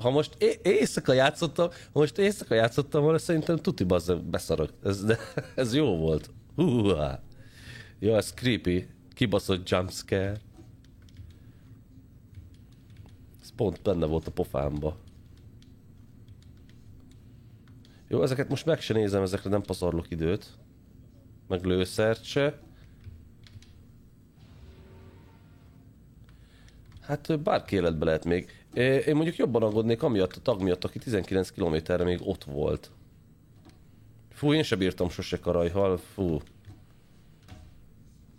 Ha most éjszaka játszottam, volna, szerintem tuti beszarok. Ez jó volt. Jó, ez creepy. Kibaszott jumpscare. Ez pont benne volt a pofámba. Jó, ezeket most meg se nézem, ezekre nem pazarlok időt. Meg lőszert se. Hát bárki életbe lehet még. Én mondjuk jobban aggódnék amiatt a tag miatt, aki 19 kilométerre még ott volt. Fú, én se bírtam sose karajhal, fú.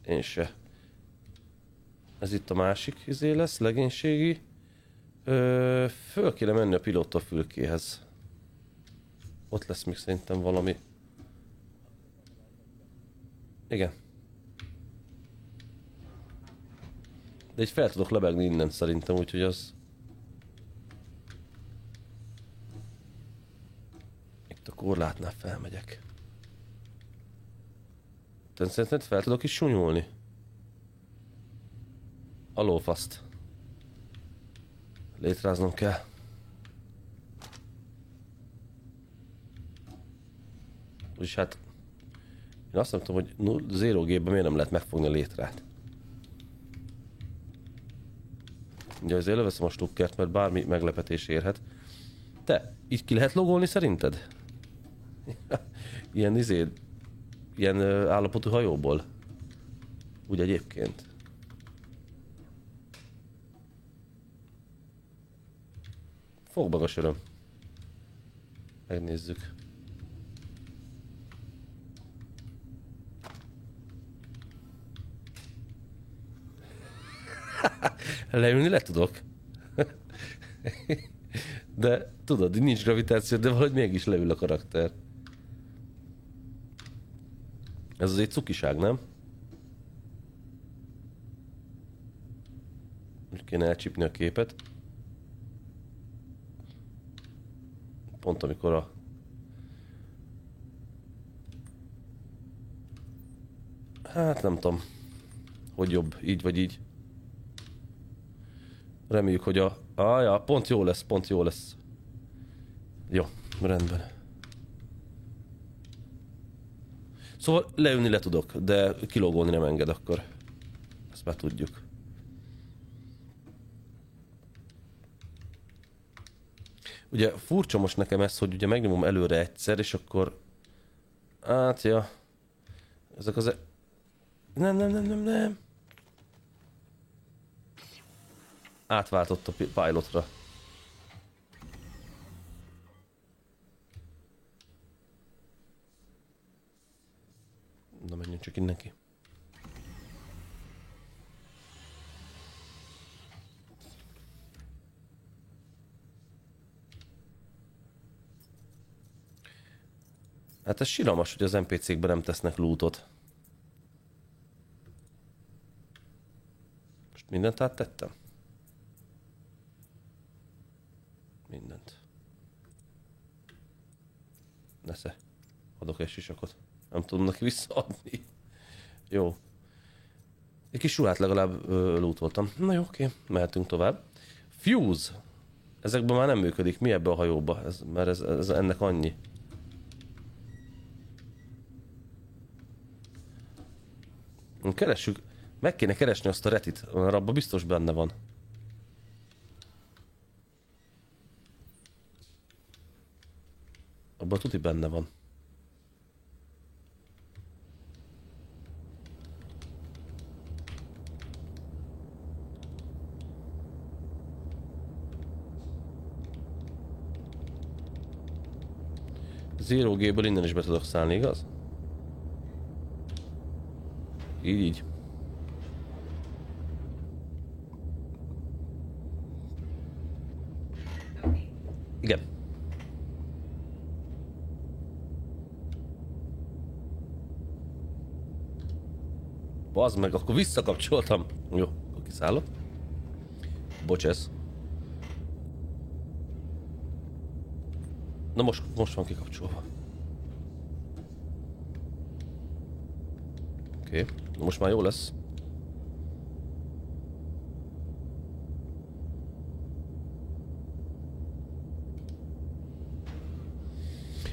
Én se. Ez itt a másik izé lesz, legénységi. Föl kéne menni a pilóta fülkéhez. Ott lesz még szerintem valami. Igen. De így fel tudok lebegni innen szerintem, úgyhogy az... Itt a korlátnál felmegyek. Te szerinted fel tudok is sunyulni? A lófaszt. Létráznom kell. Úgyis hát... Én azt nem tudom, hogy 0G-ben miért nem lehet megfogni a létrát. Ugye azért leveszem a stukkert, mert bármi meglepetés érhet. Te, így ki lehet logolni szerinted? Ilyen állapotú hajóból? Úgy egyébként. Fog magas öröm. Megnézzük. Leülni le tudok. De tudod, nincs gravitáció, de valahogy mégis leül a karakter. Ez azért cukiság, nem? Úgy kéne elcsípni a képet. Pont amikor a... Hát nem tudom, hogy jobb, így vagy így. Reméljük, hogy a... ja, pont jó lesz, pont jó lesz. Jó, rendben. Szóval leülni le tudok, de kilógolni nem enged akkor. Ezt már tudjuk. Ugye furcsa most nekem ez, hogy ugye megnyomom előre egyszer, és akkor... Hát, ja. Ezek az... Nem. Átváltott a pilotra. Na, menjünk csak innen ki. Hát ez siralmas, hogy az NPC-kben nem tesznek lootot. Most mindent áttettem? Mindent. Nesze. Adok egy sisakot. Nem tudom neki visszaadni. Jó. Egy kis ruhát legalább lootoltam. Na jó, oké. Mehetünk tovább. Fuse. Ezekben már nem működik. Mi ebbe a hajóba? Mert ez ennek annyi. Keressük. Meg kéne keresni azt a retit. Abban biztos benne van. Abban tuti benne van. Zero G-ből innen is be tudok szállni, igaz? Így. Igen. Bazd meg, akkor visszakapcsoltam. Jó, akkor kiszállok. Bocs ez. Na most van kikapcsolva. Oké, most már jó lesz.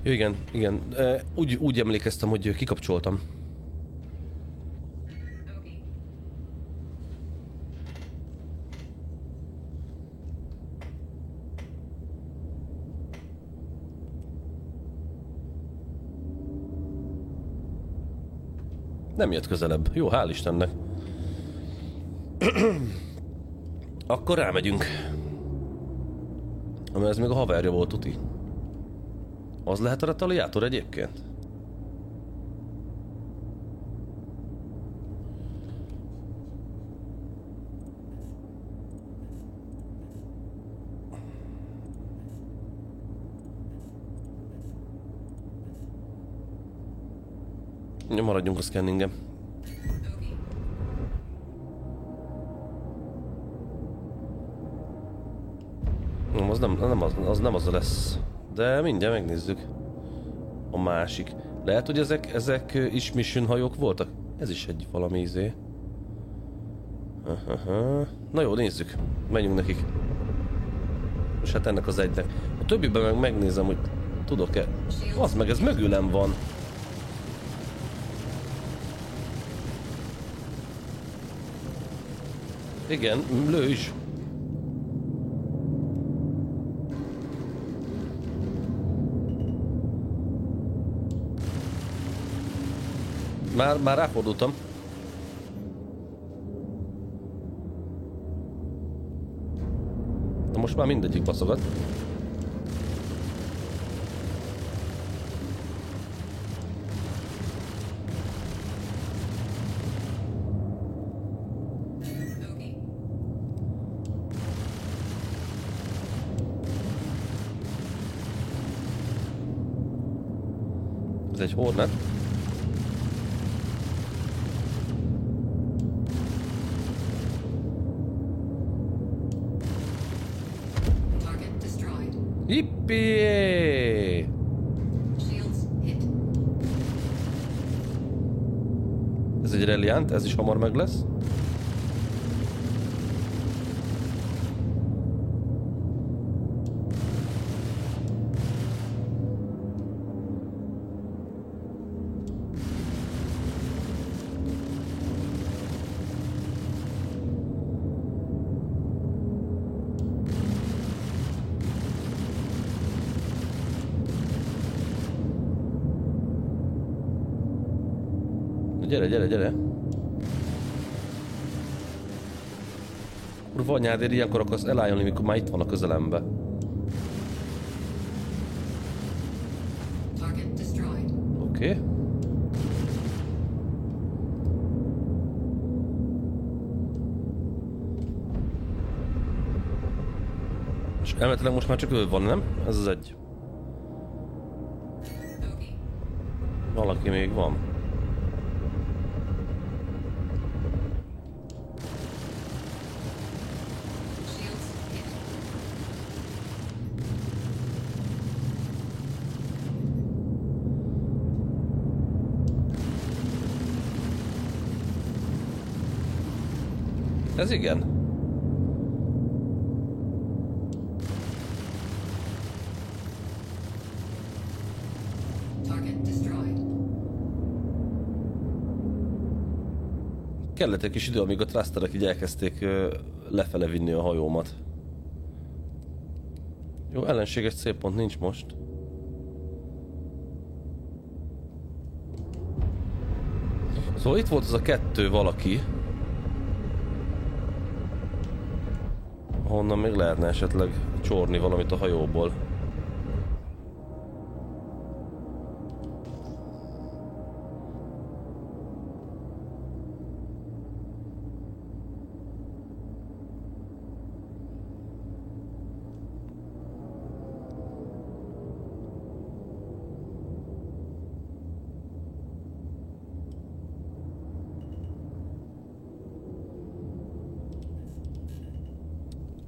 Jó, igen. Úgy emlékeztem, hogy kikapcsoltam. Nem jött közelebb. Jó, hál' Istennek. Akkor rámegyünk. Ami ez még a haverja volt, tuti. Az lehet a retaliátor egyébként? Maradjunk a szkenningem. Az nem az lesz. De mindjárt megnézzük. A másik. Lehet, hogy ezek is mission hajók voltak? Ez is egy valami izé. Na jó, nézzük. Menjünk nekik. És hát ennek az egynek. A többiben meg megnézem, hogy tudok-e. Az meg, ez mögülem van. Igen, lő is. Már ráfordultam. Na most már mindegyik baszogat. Bogey. Ez egy Hornet. Target destroyed. Hippie! Shields hit. Ez egy Reliant, ez is hamar meg lesz. Gyere, gyere, gyere! Kurva anyádért ilyenkor akarsz elállni, mikor már itt van a közelembe. Target destroyed. Oké. És elméletileg most már csak ő van, nem? Ez az egy. Bogey. Valaki még van. Shields hit. Ez igen. Target destroyed. Kellett egy kis idő, amíg a thrusterek így elkezdték lefele vinni a hajómat. Jó, ellenséges célpont nincs most. Szóval itt volt az a kettő valaki. Honnan még lehetne esetleg csorni valamit a hajóból.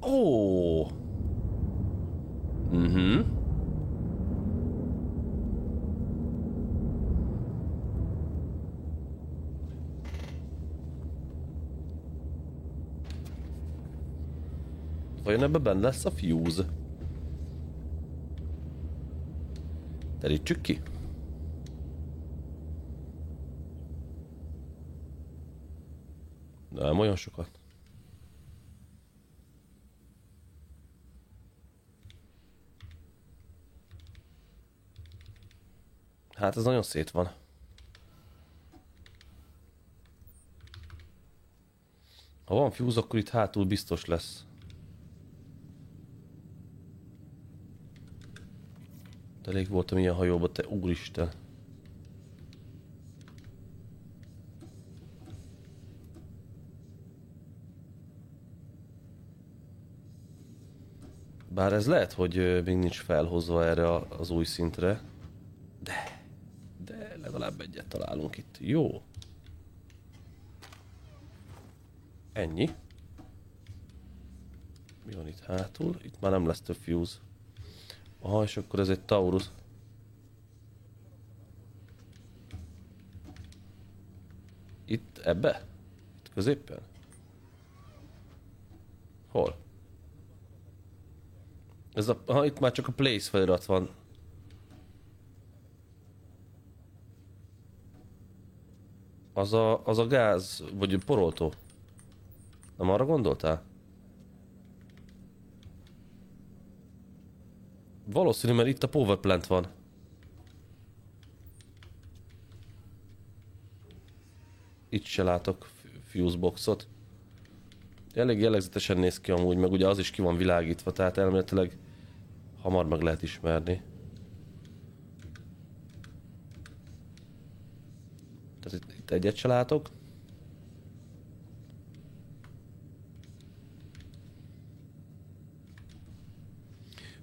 Ó! Mhm. Vajon ebben benne lesz a fuse? Terítsük ki? Nem olyan sokat. Hát ez nagyon szét van. Ha van fuse, akkor itt hátul biztos lesz. De elég voltam ilyen hajóba, te úristen. Bár ez lehet, hogy még nincs felhozva erre az új szintre. De legalább egyet találunk itt. Jó. Ennyi. Mi van itt hátul? Itt már nem lesz több fuse. Aha, és akkor ez egy Taurus. Itt, ebbe? Itt középen? Hol? Ez a... Ha itt már csak a place felirat van. Az a gáz, vagy poroltó. Nem arra gondoltál? Valószínű, mert itt a power plant van. Itt se látok fuse boxot. Elég jellegzetesen néz ki amúgy, meg ugye az is ki van világítva, tehát elméletileg hamar meg lehet ismerni. Tehát itt egyet se látok.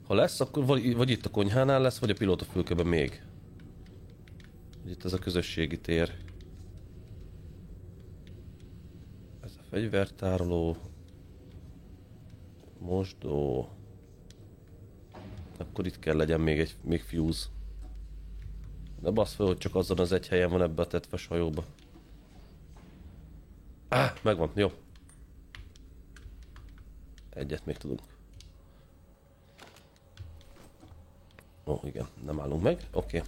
Ha lesz, akkor vagy itt a konyhánál lesz, vagy a pilótafülkében még. Itt ez a közösségi tér. Ez a fegyvertároló. Mosdó. Akkor itt kell legyen még fuse. De bassz fel, hogy csak azon az egy helyen van ebbe a tetves hajóba. Megvan, jó. Egyet még tudunk. Ó, igen, nem állunk meg. Oké.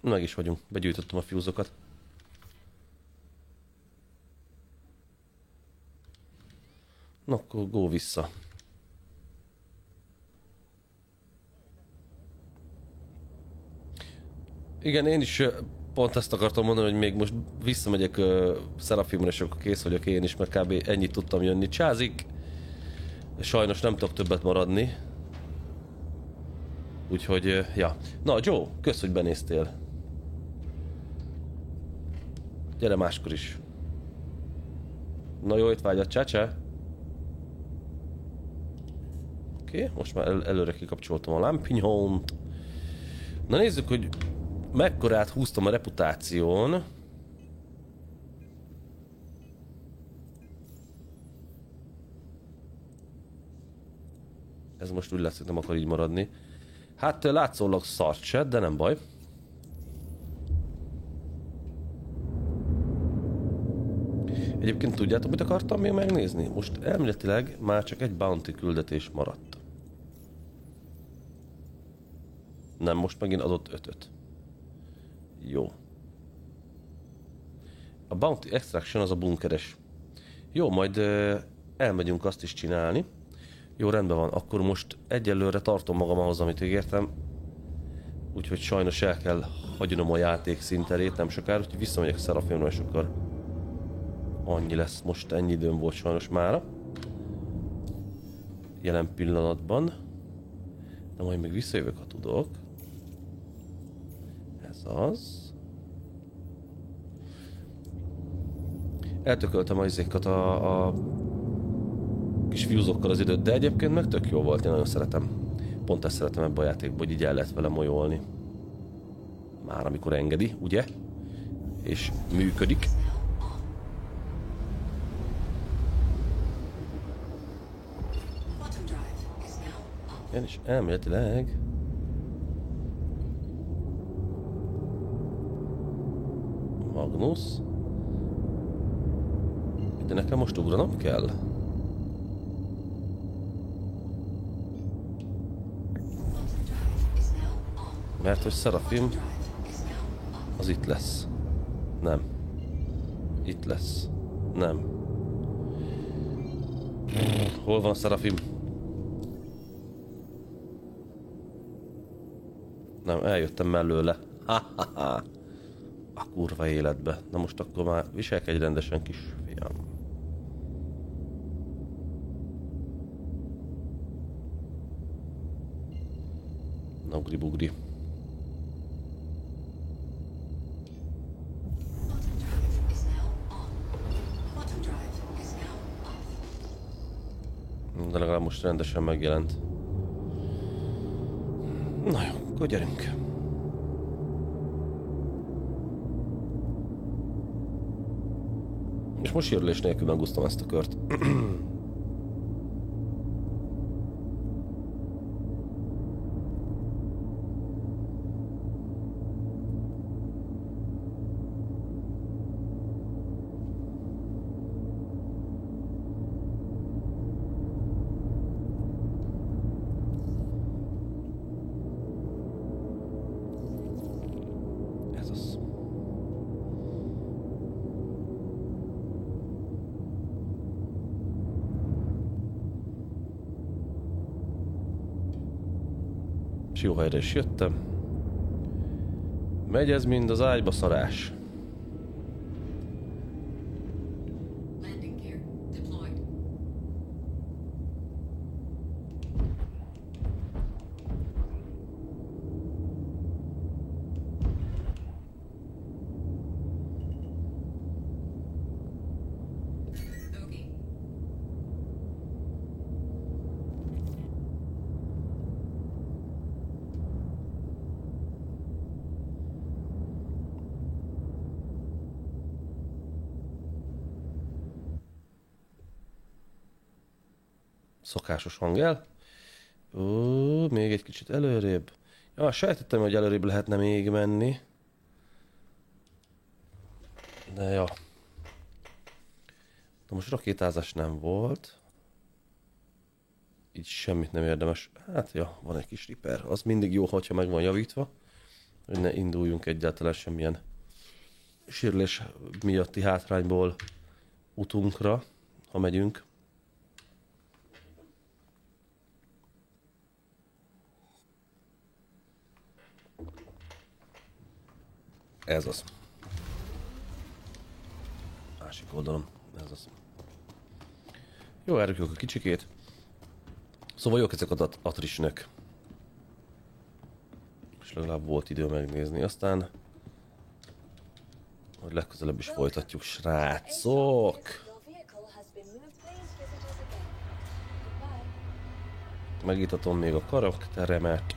Meg is vagyunk. Begyűjtöttem a fuse-okat. Na, akkor go vissza. Igen, én is pont ezt akartam mondani, hogy még most visszamegyek Serafimra, és akkor kész vagyok én is, mert kb. Ennyit tudtam jönni. Csázik! Sajnos nem tudok többet maradni. Úgyhogy, ja. Na, Joe, kösz, hogy benéztél. Gyere máskor is. Na jó étvágyat, csácsá! Oké, most már előre kikapcsoltam a lampinyont. Na nézzük, hogy mekkorát húztam a reputáción. Ez most úgy lesz, hogy nem akar így maradni. Hát látszólag szart se, de nem baj. Egyébként tudjátok, mit akartam még megnézni? Most elméletileg már csak egy bounty küldetés maradt. Nem, most megint adott 5-öt. Jó. A Bounty Extraction az a bunkeres. Jó, majd elmegyünk azt is csinálni. Jó, rendben van. Akkor most egyelőre tartom magam ahhoz, amit ígértem. Úgyhogy sajnos el kell hagynom a játék szinterét nem sokára, úgyhogy visszamegyek Serafimra, és akkor annyi lesz. Most ennyi időm volt sajnos mára. Jelen pillanatban. De majd még visszajövök, ha tudok. Ez az. Eltököltem a izékat a kis fuse-okkal az időt, de egyébként meg tök jó volt, én nagyon szeretem. Pont ezt szeretem ebben a játékban, hogy így el lehet vele molyolni. Már amikor engedi, ugye? És működik. Igen, és elméletileg... Magnus... De nekem most ugranom kell? Mert hogy Serafim... Az itt lesz. Nem. Itt lesz. Nem. Hol van a Serafim? Nem, eljöttem mellőle. Ha-ha-ha. A kurva életbe. Na most akkor már viselkedj rendesen, kis fiam. Na, ugri-bugri. De legalább most rendesen megjelent. Na jó, akkor gyerünk. És most sérülés nélkül megúsztam ezt a kört. Ez az. És jó helyre is jöttem. Megy ez mind az ágyba szarás. Landing gear deployed. Bogey. Szokásos hangjel. Még egy kicsit előrébb. Ja, sejtettem, hogy előrébb lehetne még menni. De ja. Na most rakétázás nem volt. Így semmit nem érdemes. Hát ja, van egy kis riper. Az mindig jó, hogyha meg van javítva. Hogy ne induljunk egyáltalán semmilyen sérülés miatti hátrányból utunkra, ha megyünk. Ez az. Másik oldalon. Ez az. Jó, elrökjük a kicsikét. Szóval jók ezek az atrisnek. És legalább volt idő megnézni. Aztán, hogy legközelebb is folytatjuk, srácok. Megítatom még a karakteremet.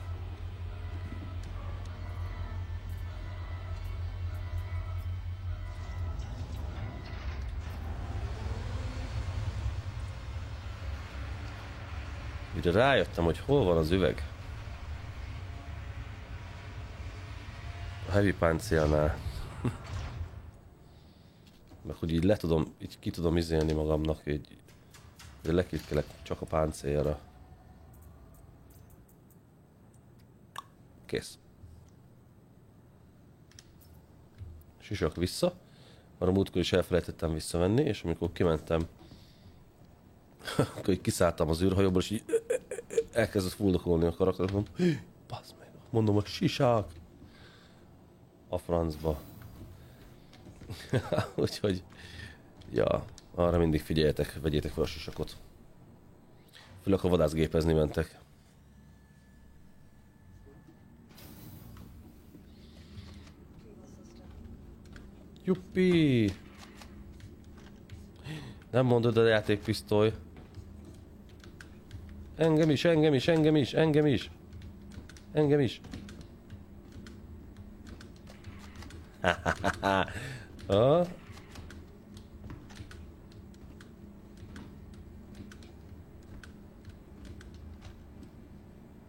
Ide rájöttem, hogy hol van az üveg. A heavy páncélnál. Meg hogy így le tudom, így ki tudom izélni magamnak, így leklikkelek csak a páncélra. Kész. Sisak vissza. Már a múltkor is elfelejtettem visszavenni, és amikor kimentem, akkor így kiszálltam az űrhajóból, és így elkezdett fuldokolni a karakter, mondom, bassz meg, mondom, a sisák a francba. Úgyhogy, ja, arra mindig figyeljetek, vegyétek fel a sisakot. Főleg, ha vadászgépezni mentek. Juppi! Nem mondod a játékpisztoly. Engem is, engem is, engem is, engem is. Engem is. Ha?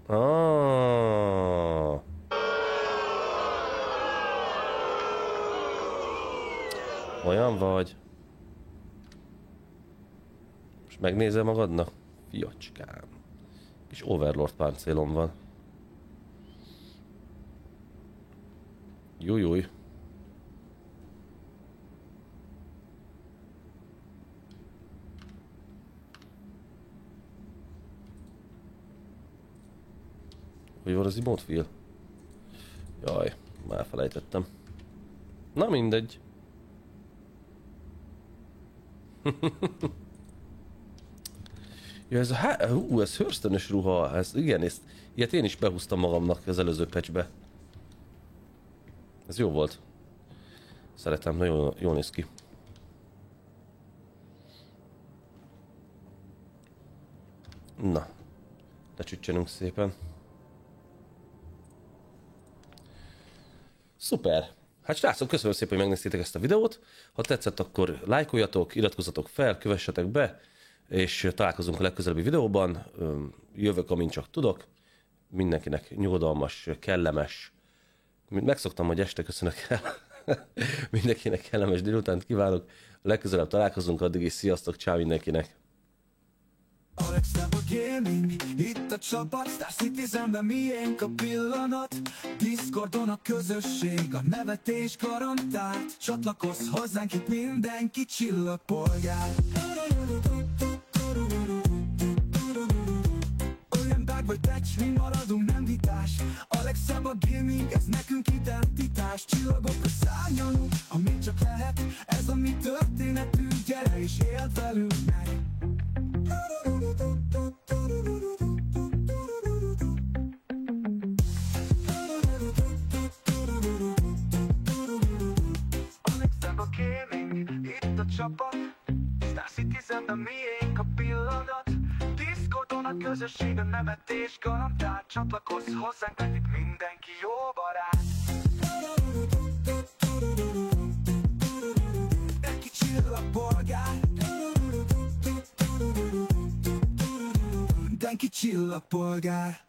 Ah. Olyan vagy. Most megnézel magadnak? Fiacskám. Kis Overlord páncélom van. Jújjúj. Hogy van az emote feel? Jaj, már felejtettem. Na mindegy. Ja, ez ez Hurston-ös ruha, ez igen, ilyet én is behúztam magamnak az előző patchbe. Ez jó volt. Szeretem, nagyon jól néz ki. Na, lecsüccsenünk szépen. Szuper! Hát srácok, köszönöm szépen, hogy megnéztétek ezt a videót. Ha tetszett, akkor lájkoljatok, iratkozzatok fel, kövessetek be, és találkozunk a legközelebbi videóban. Jövök, amint csak tudok. Mindenkinek nyugodalmas, kellemes, megszoktam, hogy este köszönök el. Mindenkinek kellemes délutánt kívánok. Legközelebb találkozunk, addig is sziasztok, ciao mindenkinek. Alex Seba Gaming, itt a csapat, Star Citizenben miénk a pillanat. Discordon a közösség, a nevetés garantált. Csatlakozz hozzánk, itt mindenki csillagpolgár. Olyan bug vagy patch, mi maradunk, nem vitás. Alex Seba Gaming, ez nekünk identitás. Csillagokra szárnyalunk, amit csak lehet. Ez a mi történetünk, gyere és éld velünk meg. Alex Seba Gaming, itt a csapat. Star Citizenben miénk a pillanat. Discordon a közösség, a nevetés garantált. Csatlakozz hozzánk, mert itt mindenki jó barát. Mindenki csillagpolgár. Mindenki csillagpolgár.